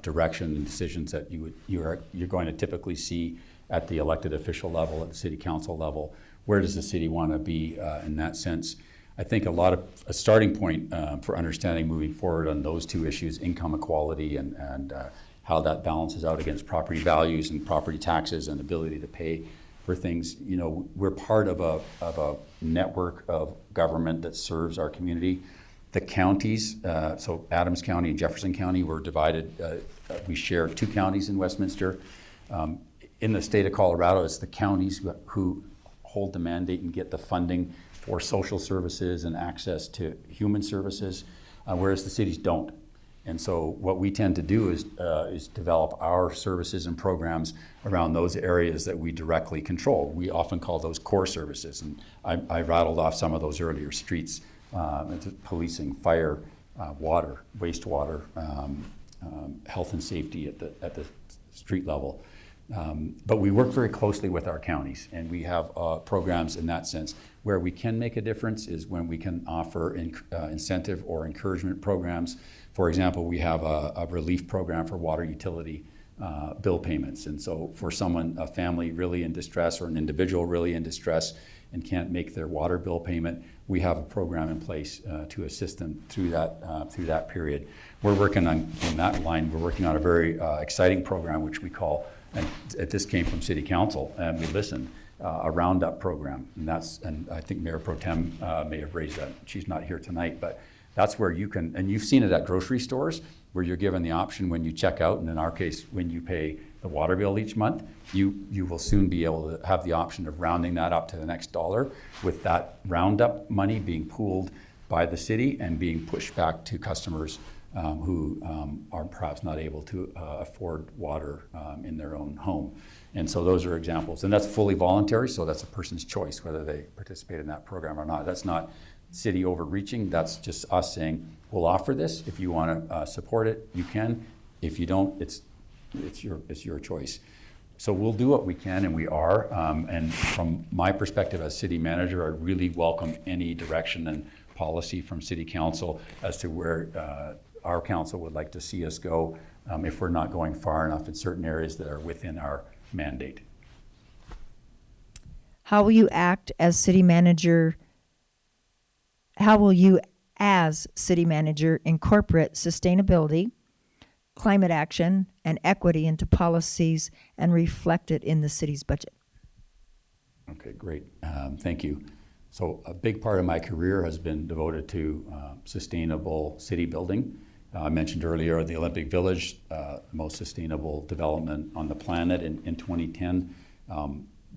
C: direction and decisions that you're going to typically see at the elected official level, at the city council level. Where does the city want to be in that sense? I think a starting point for understanding moving forward on those 2 issues, income equality and how that balances out against property values and property taxes and ability to pay for things. We're part of a network of government that serves our community. The counties, so Adams County and Jefferson County, were divided. We share 2 counties in Westminster. in the state of Colorado, it's the counties who hold the mandate and get the funding for social services and access to human services, whereas the cities don't. And so what we tend to do is develop our services and programs around those areas that we directly control. We often call those core services, and I rattled off some of those earlier: streets, policing, fire, water, wastewater, health and safety at the street level. But we work very closely with our counties, and we have programs in that sense. Where we can make a difference is when we can offer incentive or encouragement programs. For example, we have a relief program for water utility bill payments. And so for someone, a family really in distress or an individual really in distress and can't make their water bill payment, we have a program in place to assist them through that period. We're working on, in that line, we're working on a very exciting program which we call, and this came from City Council, and we listened, a Roundup program. And I think Mayor Pro Tem may have raised that. She's not here tonight, but that's where you can, and you've seen it at grocery stores, where you're given the option when you check out, and in our case, when you pay the water bill each month, you will soon be able to have the option of rounding that up to the next dollar, with that Roundup money being pooled by the city and being pushed back to customers who are perhaps not able to afford water in their own home. And so those are examples. And that's fully voluntary, so that's a person's choice whether they participate in that program or not. That's not city overreaching, that's just us saying, we'll offer this. If you want to support it, you can. If you don't, it's your choice. So we'll do what we can, and we are. And from my perspective as city manager, I really welcome any direction and policy from City Council as to where our council would like to see us go if we're not going far enough in certain areas that are within our mandate.
A: How will you act as city manager? How will you, as city manager, incorporate sustainability, climate action, and equity into policies and reflect it in the city's budget?
C: Okay, great. Thank you. So a big part of my career has been devoted to sustainable city building. I mentioned earlier the Olympic Village, most sustainable development on the planet in 2010.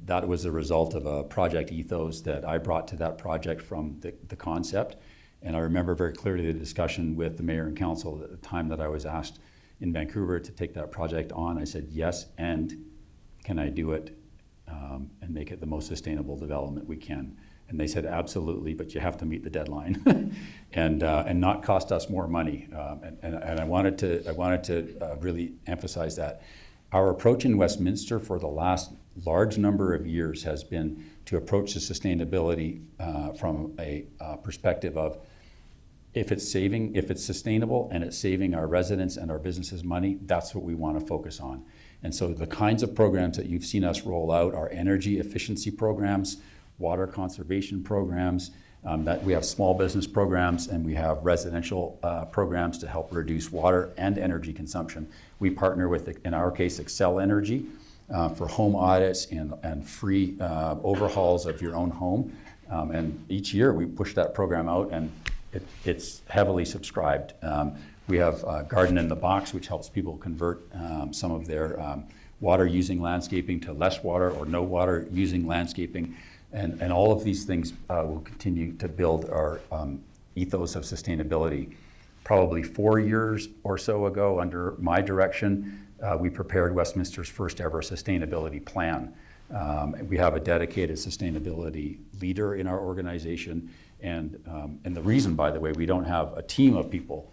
C: That was a result of a project ethos that I brought to that project from the concept. And I remember very clearly the discussion with the mayor and council at the time that I was asked in Vancouver to take that project on. I said, yes, and can I do it and make it the most sustainable development we can? And they said, absolutely, but you have to meet the deadline and not cost us more money. And I wanted to really emphasize that. Our approach in Westminster for the last large number of years has been to approach the sustainability from a perspective of if it's sustainable and it's saving our residents and our businesses money, that's what we want to focus on. And so the kinds of programs that you've seen us roll out are energy efficiency programs, water conservation programs, that we have small business programs, and we have residential programs to help reduce water and energy consumption. We partner with, in our case, Xcel Energy for home audits and free overhauls of your own home. And each year we push that program out, and it's heavily subscribed. We have Garden in the Box, which helps people convert some of their water using landscaping to less water or no water using landscaping. And all of these things will continue to build our ethos of sustainability. Probably 4 years or so ago, under my direction, we prepared Westminster's first ever sustainability plan. We have a dedicated sustainability leader in our organization. And the reason, by the way, we don't have a team of people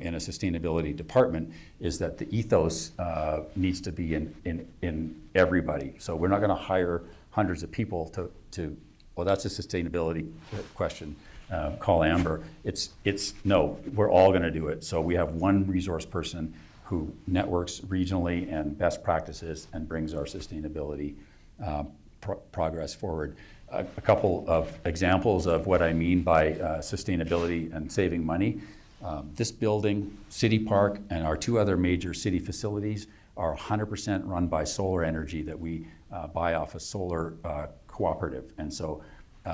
C: in a sustainability department is that the ethos needs to be in everybody. So we're not going to hire hundreds of people to well, that's a sustainability question. Call Amber. It's no, we're all going to do it. So we have one resource person who networks regionally and best practices and brings our sustainability progress forward. A couple of examples of what I mean by sustainability and saving money. This building, City Park, and our two other major city facilities are 100% run by solar energy that we buy off a solar cooperative. And so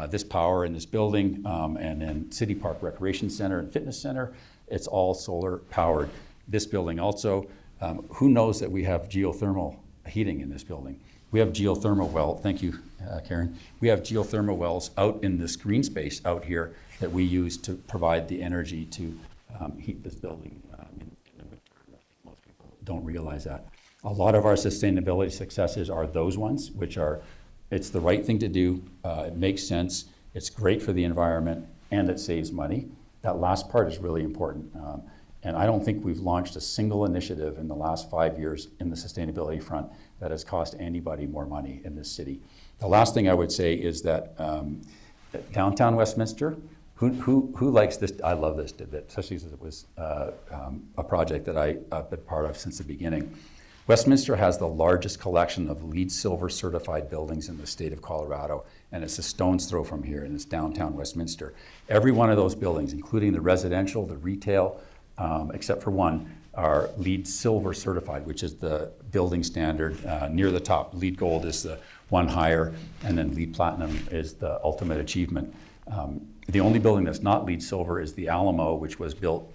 C: this power in this building and then City Park Recreation Center and Fitness Center, it's all solar powered. This building also, who knows that we have geothermal heating in this building? we have geothermal well, thank you, Karen. We have geothermal wells out in this green space out here that we use to provide the energy to heat this building in the winter. Most people don't realize that. A lot of our sustainability successes are those ones, which are, it's the right thing to do, it makes sense, it's great for the environment, and it saves money. That last part is really important. And I don't think we've launched a single initiative in the last 5 years in the sustainability front that has cost anybody more money in this city. The last thing I would say is that downtown Westminster, who likes this? I love this tidbit, especially since it was a project that I've been part of since the beginning. Westminster has the largest collection of LEED Silver certified buildings in the state of Colorado, and it's a stone's throw from here, and it's downtown Westminster. Every one of those buildings, including the residential, the retail, except for one, are LEED Silver certified, which is the building standard near the top. LEED Gold is the one higher, and then LEED Platinum is the ultimate achievement. The only building that's not LEED Silver is the Alamo, which was built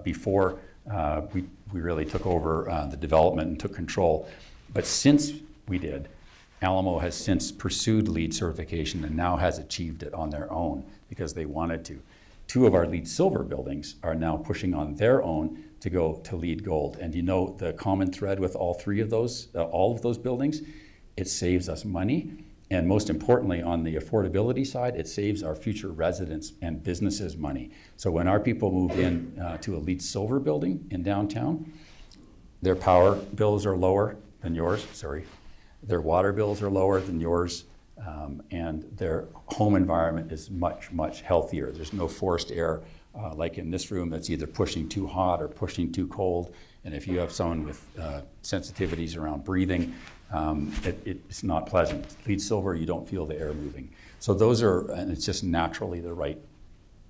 C: before we really took over the development and took control. But since we did, Alamo has since pursued LEED certification and now has achieved it on their own because they wanted to. 2 of our LEED Silver buildings are now pushing on their own to go to LEED Gold. And you know the common thread with all of those buildings? It saves us money. And most importantly, on the affordability side, it saves our future residents and businesses money. So when our people move in to a LEED Silver building in downtown, their power bills are lower than yours, their water bills are lower than yours, and their home environment is much, much healthier. There's no forced air like in this room that's either pushing too hot or pushing too cold. And if you have someone with sensitivities around breathing, it's not pleasant. LEED Silver, you don't feel the air moving. So those are, and it's just naturally the right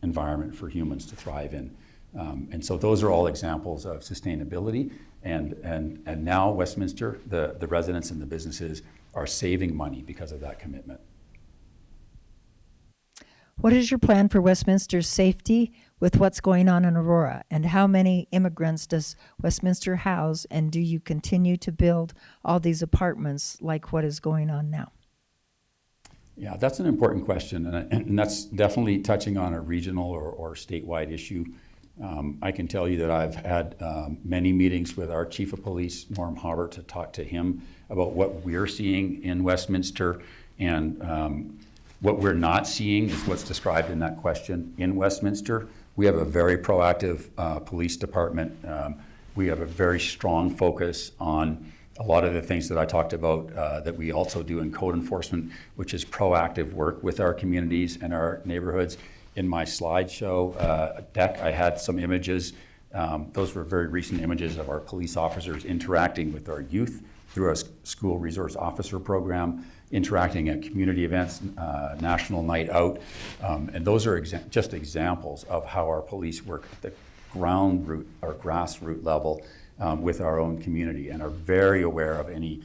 C: environment for humans to thrive in. And so those are all examples of sustainability. And now Westminster, the residents and the businesses are saving money because of that commitment.
A: What is your plan for Westminster's safety with what's going on in Aurora? And how many immigrants does Westminster house? And do you continue to build all these apartments like what is going on now?
C: Yeah, that's an important question. And that's definitely touching on a regional or statewide issue. I can tell you that I've had many meetings with our Chief of Police, Norm Harbert, to talk to him about what we're seeing in Westminster. And what we're not seeing is what's described in that question in Westminster. We have a very proactive police department. We have a very strong focus on a lot of the things that I talked about that we also do in code enforcement, which is proactive work with our communities and our neighborhoods. In my slideshow deck, I had some images. Those were very recent images of our police officers interacting with our youth through our school resource officer program, interacting at community events, National Night Out. And those are just examples of how our police work at the ground root or grassroots level with our own community and are very aware of any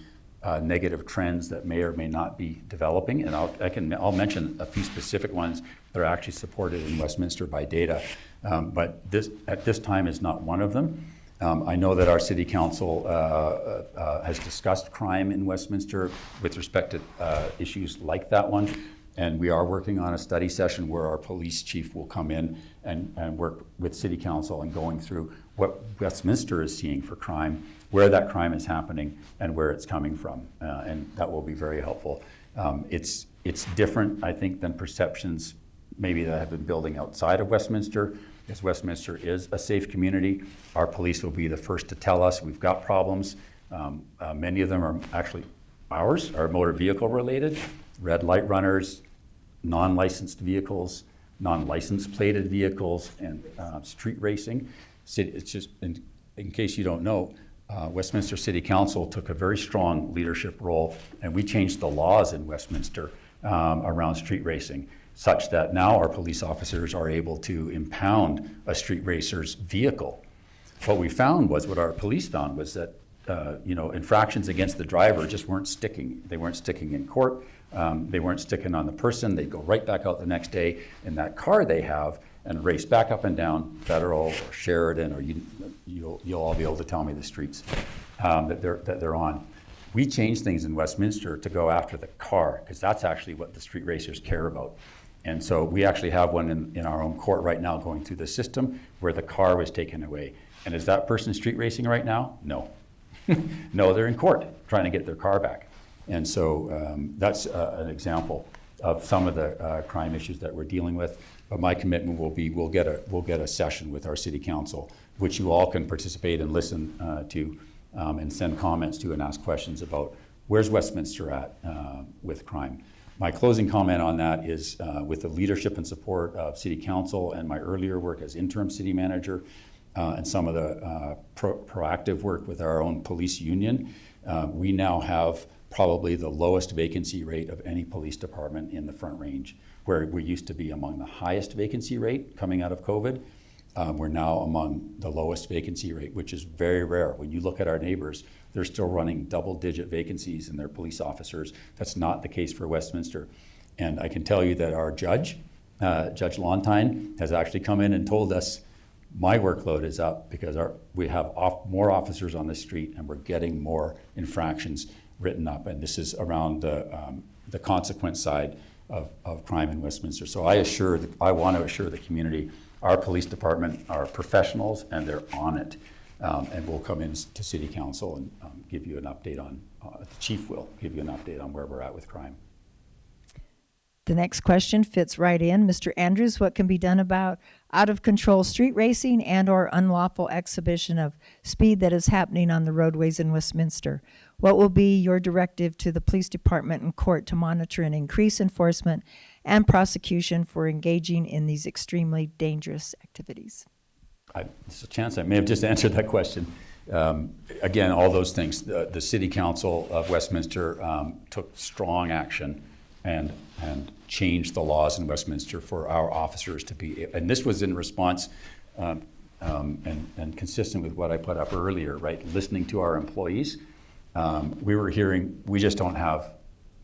C: negative trends that may or may not be developing. And I'll mention a few specific ones that are actually supported in Westminster by data. But this at this time is not one of them. I know that our city council has discussed crime in Westminster with respect to issues like that one. And we are working on a study session where our police chief will come in and work with city council and going through what Westminster is seeing for crime, where that crime is happening, and where it's coming from. And that will be very helpful. It's different, I think, than perceptions maybe that have been building outside of Westminster, because Westminster is a safe community. Our police will be the first to tell us we've got problems. Many of them are actually ours, are motor vehicle related, red light runners, non-licensed vehicles, non-license plated vehicles, and street racing. It's just, in case you don't know, Westminster City Council took a very strong leadership role, and we changed the laws in Westminster around street racing, such that now our police officers are able to impound a street racer's vehicle. What our police found was that infractions against the driver just weren't sticking. They weren't sticking in court. They weren't sticking on the person. They'd go right back out the next day in that car they have and race back up and down Federal or Sheridan, or you'll all be able to tell me the streets that they're on. we changed things in Westminster to go after the car, because that's actually what the street racers care about. And so we actually have one in our own court right now going through the system where the car was taken away. And is that person street racing right now? No. No, they're in court trying to get their car back. And so that's an example of some of the crime issues that we're dealing with. But my commitment will be we'll get a session with our city council, which you all can participate and listen to and send comments to and ask questions about where's Westminster at with crime. My closing comment on that is with the leadership and support of City Council and my earlier work as interim city manager and some of the proactive work with our own police union, we now have probably the lowest vacancy rate of any police department in the Front Range, where we used to be among the highest vacancy rate coming out of COVID. We're now among the lowest vacancy rate, which is very rare. When you look at our neighbors, they're still running double-digit vacancies in their police officers. That's not the case for Westminster. And I can tell you that our judge, Judge Lontine, has actually come in and told us my workload is up because we have more officers on the street and we're getting more infractions written up. And this is around the consequence side of crime in Westminster. So I want to assure the community our police department are professionals and they're on it. And we'll come in to City Council and give you an update on, the chief will give you an update on where we're at with crime.
A: The next question fits right in. Mr. Andrews, what can be done about out-of-control street racing and/or unlawful exhibition of speed that is happening on the roadways in Westminster? What will be your directive to the police department and court to monitor and increase enforcement and prosecution for engaging in these extremely dangerous activities?
C: There's a chance I may have just answered that question. Again, all those things. The City Council of Westminster took strong action and changed the laws in Westminster for our officers to be, and this was in response and consistent with what I put up earlier, right? Listening to our employees. We were hearing, we just don't have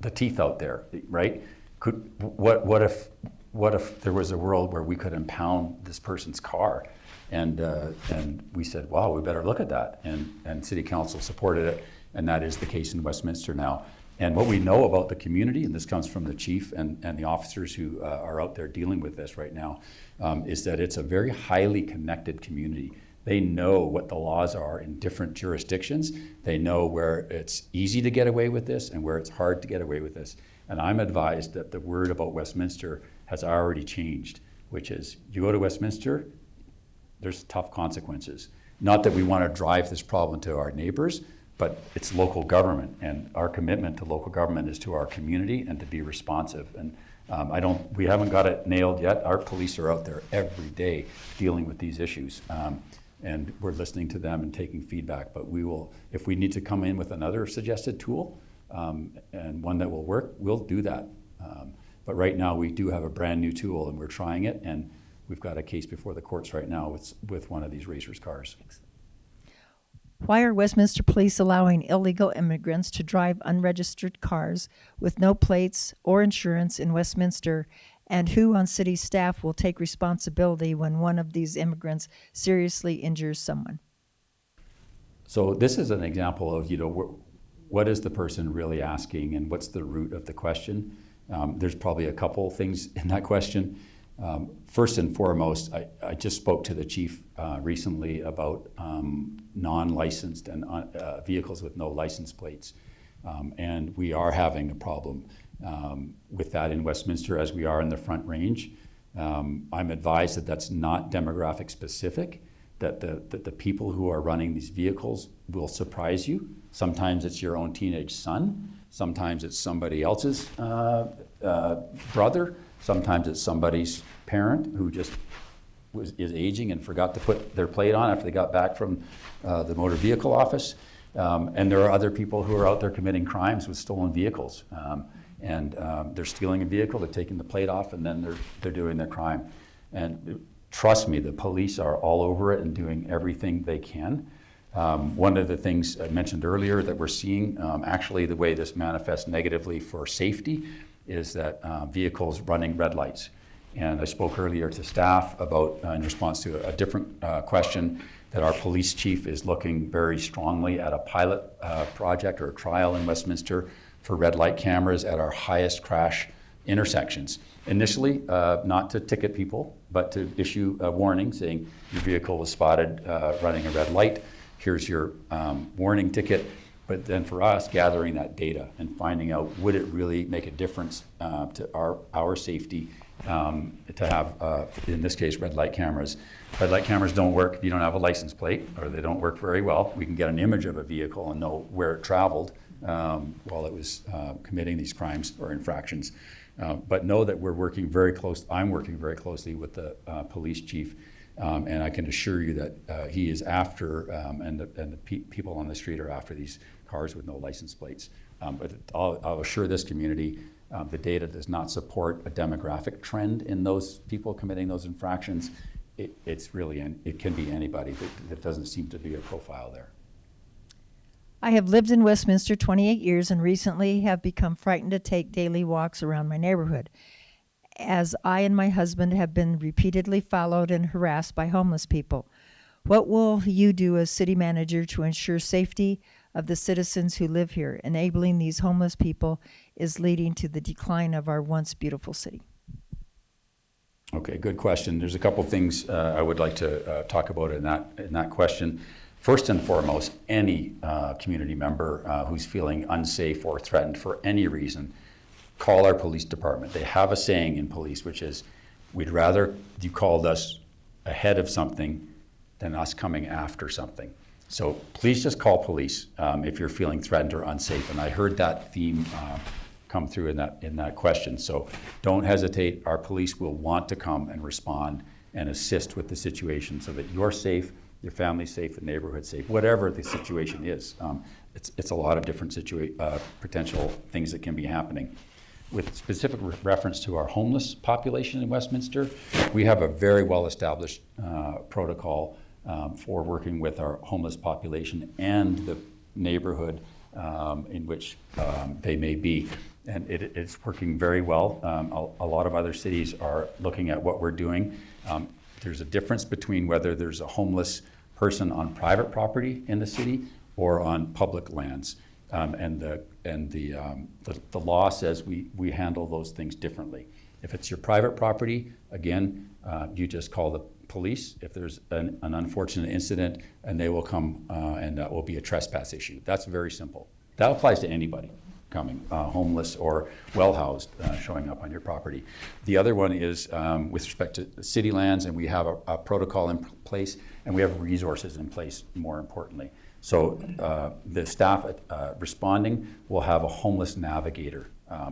C: the teeth out there, right? What if there was a world where we could impound this person's car? And we said, wow, we better look at that. And City Council supported it, and that is the case in Westminster now. And what we know about the community, and this comes from the chief and the officers who are out there dealing with this right now, is that it's a very highly connected community. They know what the laws are in different jurisdictions. They know where it's easy to get away with this and where it's hard to get away with this. And I'm advised that the word about Westminster has already changed, which is you go to Westminster, there's tough consequences. Not that we want to drive this problem to our neighbors, but it's local government, and our commitment to local government is to our community and to be responsive. And we haven't got it nailed yet. Our police are out there every day dealing with these issues. And we're listening to them and taking feedback, but we will, if we need to come in with another suggested tool and one that will work, we'll do that. But right now we do have a brand new tool and we're trying it, and we've got a case before the courts right now with one of these racers' cars.
A: Why are Westminster Police allowing illegal immigrants to drive unregistered cars with no plates or insurance in Westminster? And who on city staff will take responsibility when one of these immigrants seriously injures someone?
C: So this is an example of, what is the person really asking and what's the root of the question? There's probably a couple things in that question. First and foremost, I just spoke to the chief recently about non-licensed and vehicles with no license plates. And we are having a problem with that in Westminster as we are in the Front Range. I'm advised that that's not demographic specific, that the people who are running these vehicles will surprise you. Sometimes it's your own teenage son. Sometimes it's somebody else's brother. Sometimes it's somebody's parent who just is aging and forgot to put their plate on after they got back from the motor vehicle office. And there are other people who are out there committing crimes with stolen vehicles. And they're stealing a vehicle, they're taking the plate off, and then they're doing their crime. And trust me, the police are all over it and doing everything they can. One of the things I mentioned earlier that we're seeing, actually the way this manifests negatively for safety is that vehicles running red lights. And I spoke earlier to staff about, in response to a different question, that our police chief is looking very strongly at a pilot project or a trial in Westminster for red light cameras at our highest crash intersections. Initially, not to ticket people, but to issue a warning saying your vehicle was spotted running a red light. Here's your warning ticket. But then for us, gathering that data and finding out, would it really make a difference to our safety to have, in this case, red light cameras. Red light cameras don't work if you don't have a license plate, or they don't work very well. We can get an image of a vehicle and know where it traveled while it was committing these crimes or infractions. But know that we're working very close. I'm working very closely with the police chief, and I can assure you that he is after, and the people on the street are after these cars with no license plates. But I'll assure this community, the data does not support a demographic trend in those people committing those infractions. It can be anybody. There doesn't seem to be a profile there.
A: I have lived in Westminster 28 years and recently have become frightened to take daily walks around my neighborhood, as I and my husband have been repeatedly followed and harassed by homeless people. What will you do as city manager to ensure safety of the citizens who live here? Enabling these homeless people is leading to the decline of our once beautiful city.
C: Okay, good question. There's a couple things I would like to talk about in that question. First and foremost, any community member who's feeling unsafe or threatened for any reason, call our police department. They have a saying in police, which is, we'd rather you called us ahead of something than us coming after something. So please just call police if you're feeling threatened or unsafe. And I heard that theme come through in that question. So don't hesitate. Our police will want to come and respond and assist with the situation so that you're safe, your family's safe, the neighborhood's safe, whatever the situation is. It's a lot of different potential things that can be happening. With specific reference to our homeless population in Westminster, we have a very well-established protocol for working with our homeless population and the neighborhood in which they may be. And it's working very well. A lot of other cities are looking at what we're doing. There's a difference between whether there's a homeless person on private property in the city or on public lands. And the law says we handle those things differently. If it's your private property, again, you just call the police if there's an unfortunate incident, and they will come and that will be a trespass issue. That's very simple. That applies to anybody coming, homeless or well-housed, showing up on your property. The other one is with respect to city lands, and we have a protocol in place, and we have resources in place, more importantly. So the staff responding will have a homeless navigator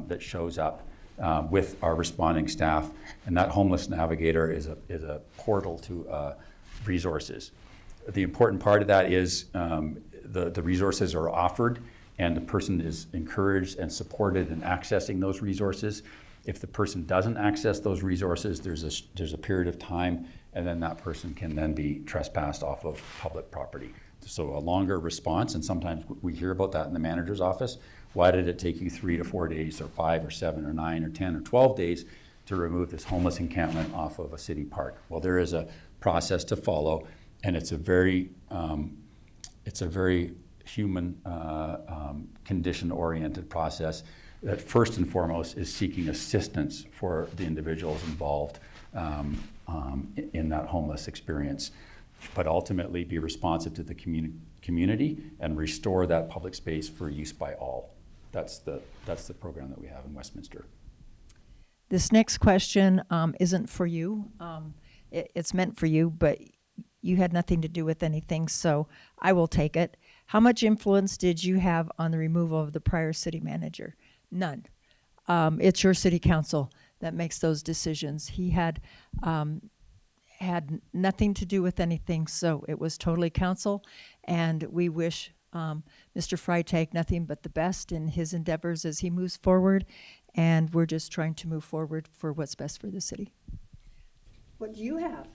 C: that shows up with our responding staff, and that homeless navigator is a portal to resources. The important part of that is the resources are offered, and the person is encouraged and supported in accessing those resources. If the person doesn't access those resources, there's a period of time, and then that person can then be trespassed off of public property. So a longer response, and sometimes we hear about that in the manager's office. Why did it take you 3 to 4 days, or 5 or 7 or 9 or 10 or 12 days to remove this homeless encampment off of a city park? Well, there is a process to follow, and it's a very human condition-oriented process that first and foremost is seeking assistance for the individuals involved in that homeless experience, but ultimately be responsive to the community and restore that public space for use by all. That's the program that we have in Westminster.
A: This next question isn't for you. It's meant for you, but you had nothing to do with anything, so I will take it. How much influence did you have on the removal of the prior city manager? None. It's your city council that makes those decisions. He had nothing to do with anything, so it was totally council, and we wish Mr. Freitag nothing but the best in his endeavors as he moves forward, and we're just trying to move forward for what's best for the city. What do you have?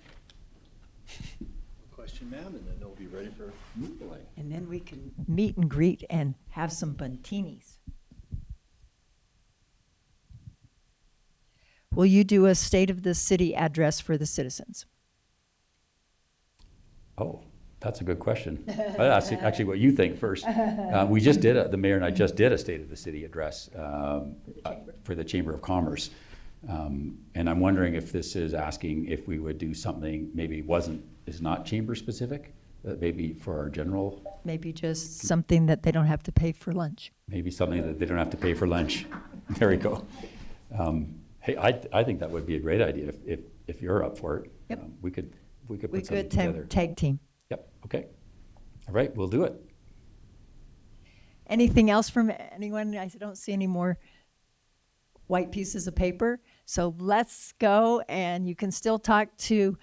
B: Question, ma'am, and then they'll be ready for move delay.
A: And then we can meet and greet and have some buntinis. will you do a State of the City address for the citizens?
C: Oh, that's a good question. That's actually what you think first. We just did, the mayor and I just did a State of the City address for the Chamber of Commerce. And I'm wondering if this is asking if we would do something maybe is not chamber specific, maybe for our general,
A: Maybe just something that they don't have to pay for lunch.
C: maybe something that they don't have to pay for lunch. There we go. Hey, I think that would be a great idea if you're up for it.
A: Yep.
C: We could
A: We
C: put something
A: could
C: together.
A: tag team.
C: Yep, okay. All right, we'll do it.
A: Anything else from anyone? I don't see any more white pieces of paper. So let's go, and you can still talk to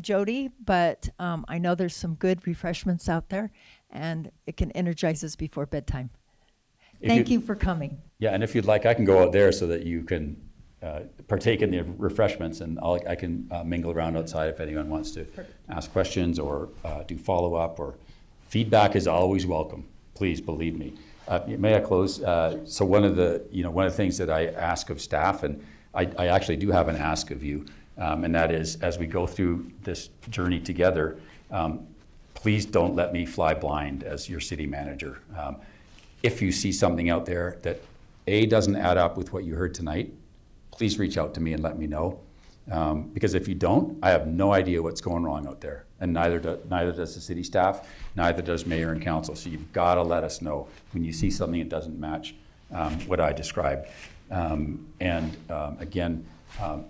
A: Jody, but I know there's some good refreshments out there, and it can energize us before bedtime. Thank you for coming.
C: Yeah, and if you'd like, I can go out there so that you can partake in the refreshments, and I can mingle around outside if anyone wants to ask questions or do follow-up, or feedback is always welcome. Please believe me. May I close? So one of the things that I ask of staff, and I actually do have an ask of you, and that is, as we go through this journey together, please don't let me fly blind as your city manager. If you see something out there that doesn't add up with what you heard tonight, please reach out to me and let me know. Because if you don't, I have no idea what's going wrong out there, and neither does the city staff, neither does mayor and council. So you've got to let us know when you see something that doesn't match what I described. Again,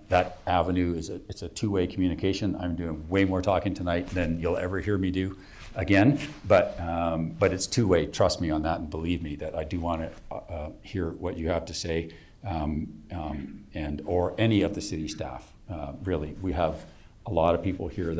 C: that avenue it's a two-way communication. I'm doing way more talking tonight than you'll ever hear me do again, but it's two-way. Trust me on that, and believe me that I do want to hear what you have to say, and or any of the city staff. Really, we have a lot of people here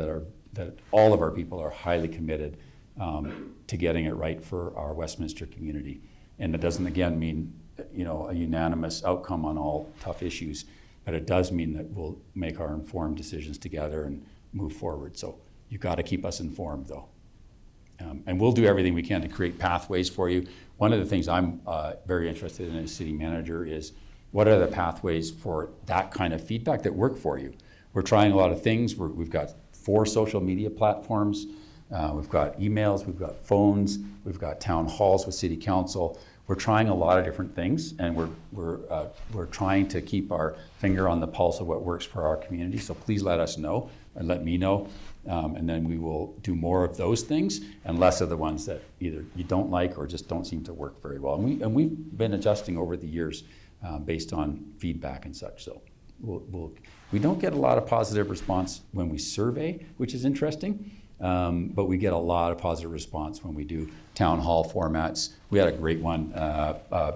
C: that all of our people are highly committed to getting it right for our Westminster community. And it doesn't, again, mean a unanimous outcome on all tough issues, but it does mean that we'll make our informed decisions together and move forward. So you've got to keep us informed, though. And we'll do everything we can to create pathways for you. One of the things I'm very interested in as city manager is, what are the pathways for that kind of feedback that work for you? We're trying a lot of things. We've got 4 social media platforms. We've got emails, we've got phones, we've got town halls with city council. We're trying a lot of different things, and we're trying to keep our finger on the pulse of what works for our community. So please let us know, and let me know, and then we will do more of those things and less of the ones that either you don't like or just don't seem to work very well. And we've been adjusting over the years based on feedback and such. So we don't get a lot of positive response when we survey, which is interesting. But we get a lot of positive response when we do town hall formats. We had a great one,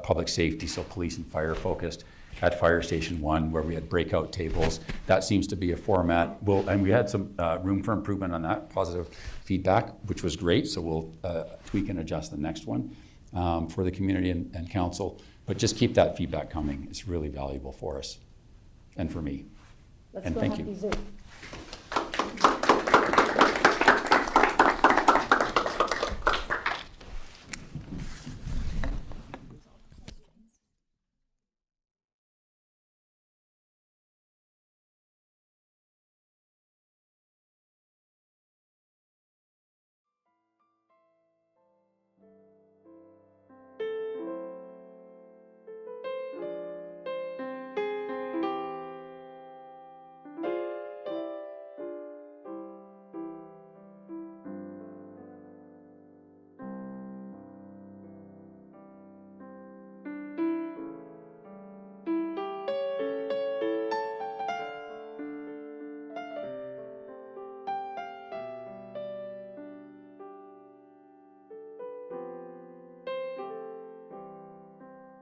C: public safety, so police and fire focused, at Fire Station 1, where we had breakout tables. That seems to be a format. And we had some room for improvement on that, positive feedback, which was great. So we'll tweak and adjust the next one for the community and council. But just keep that feedback coming. It's really valuable for us and for me. And thank you.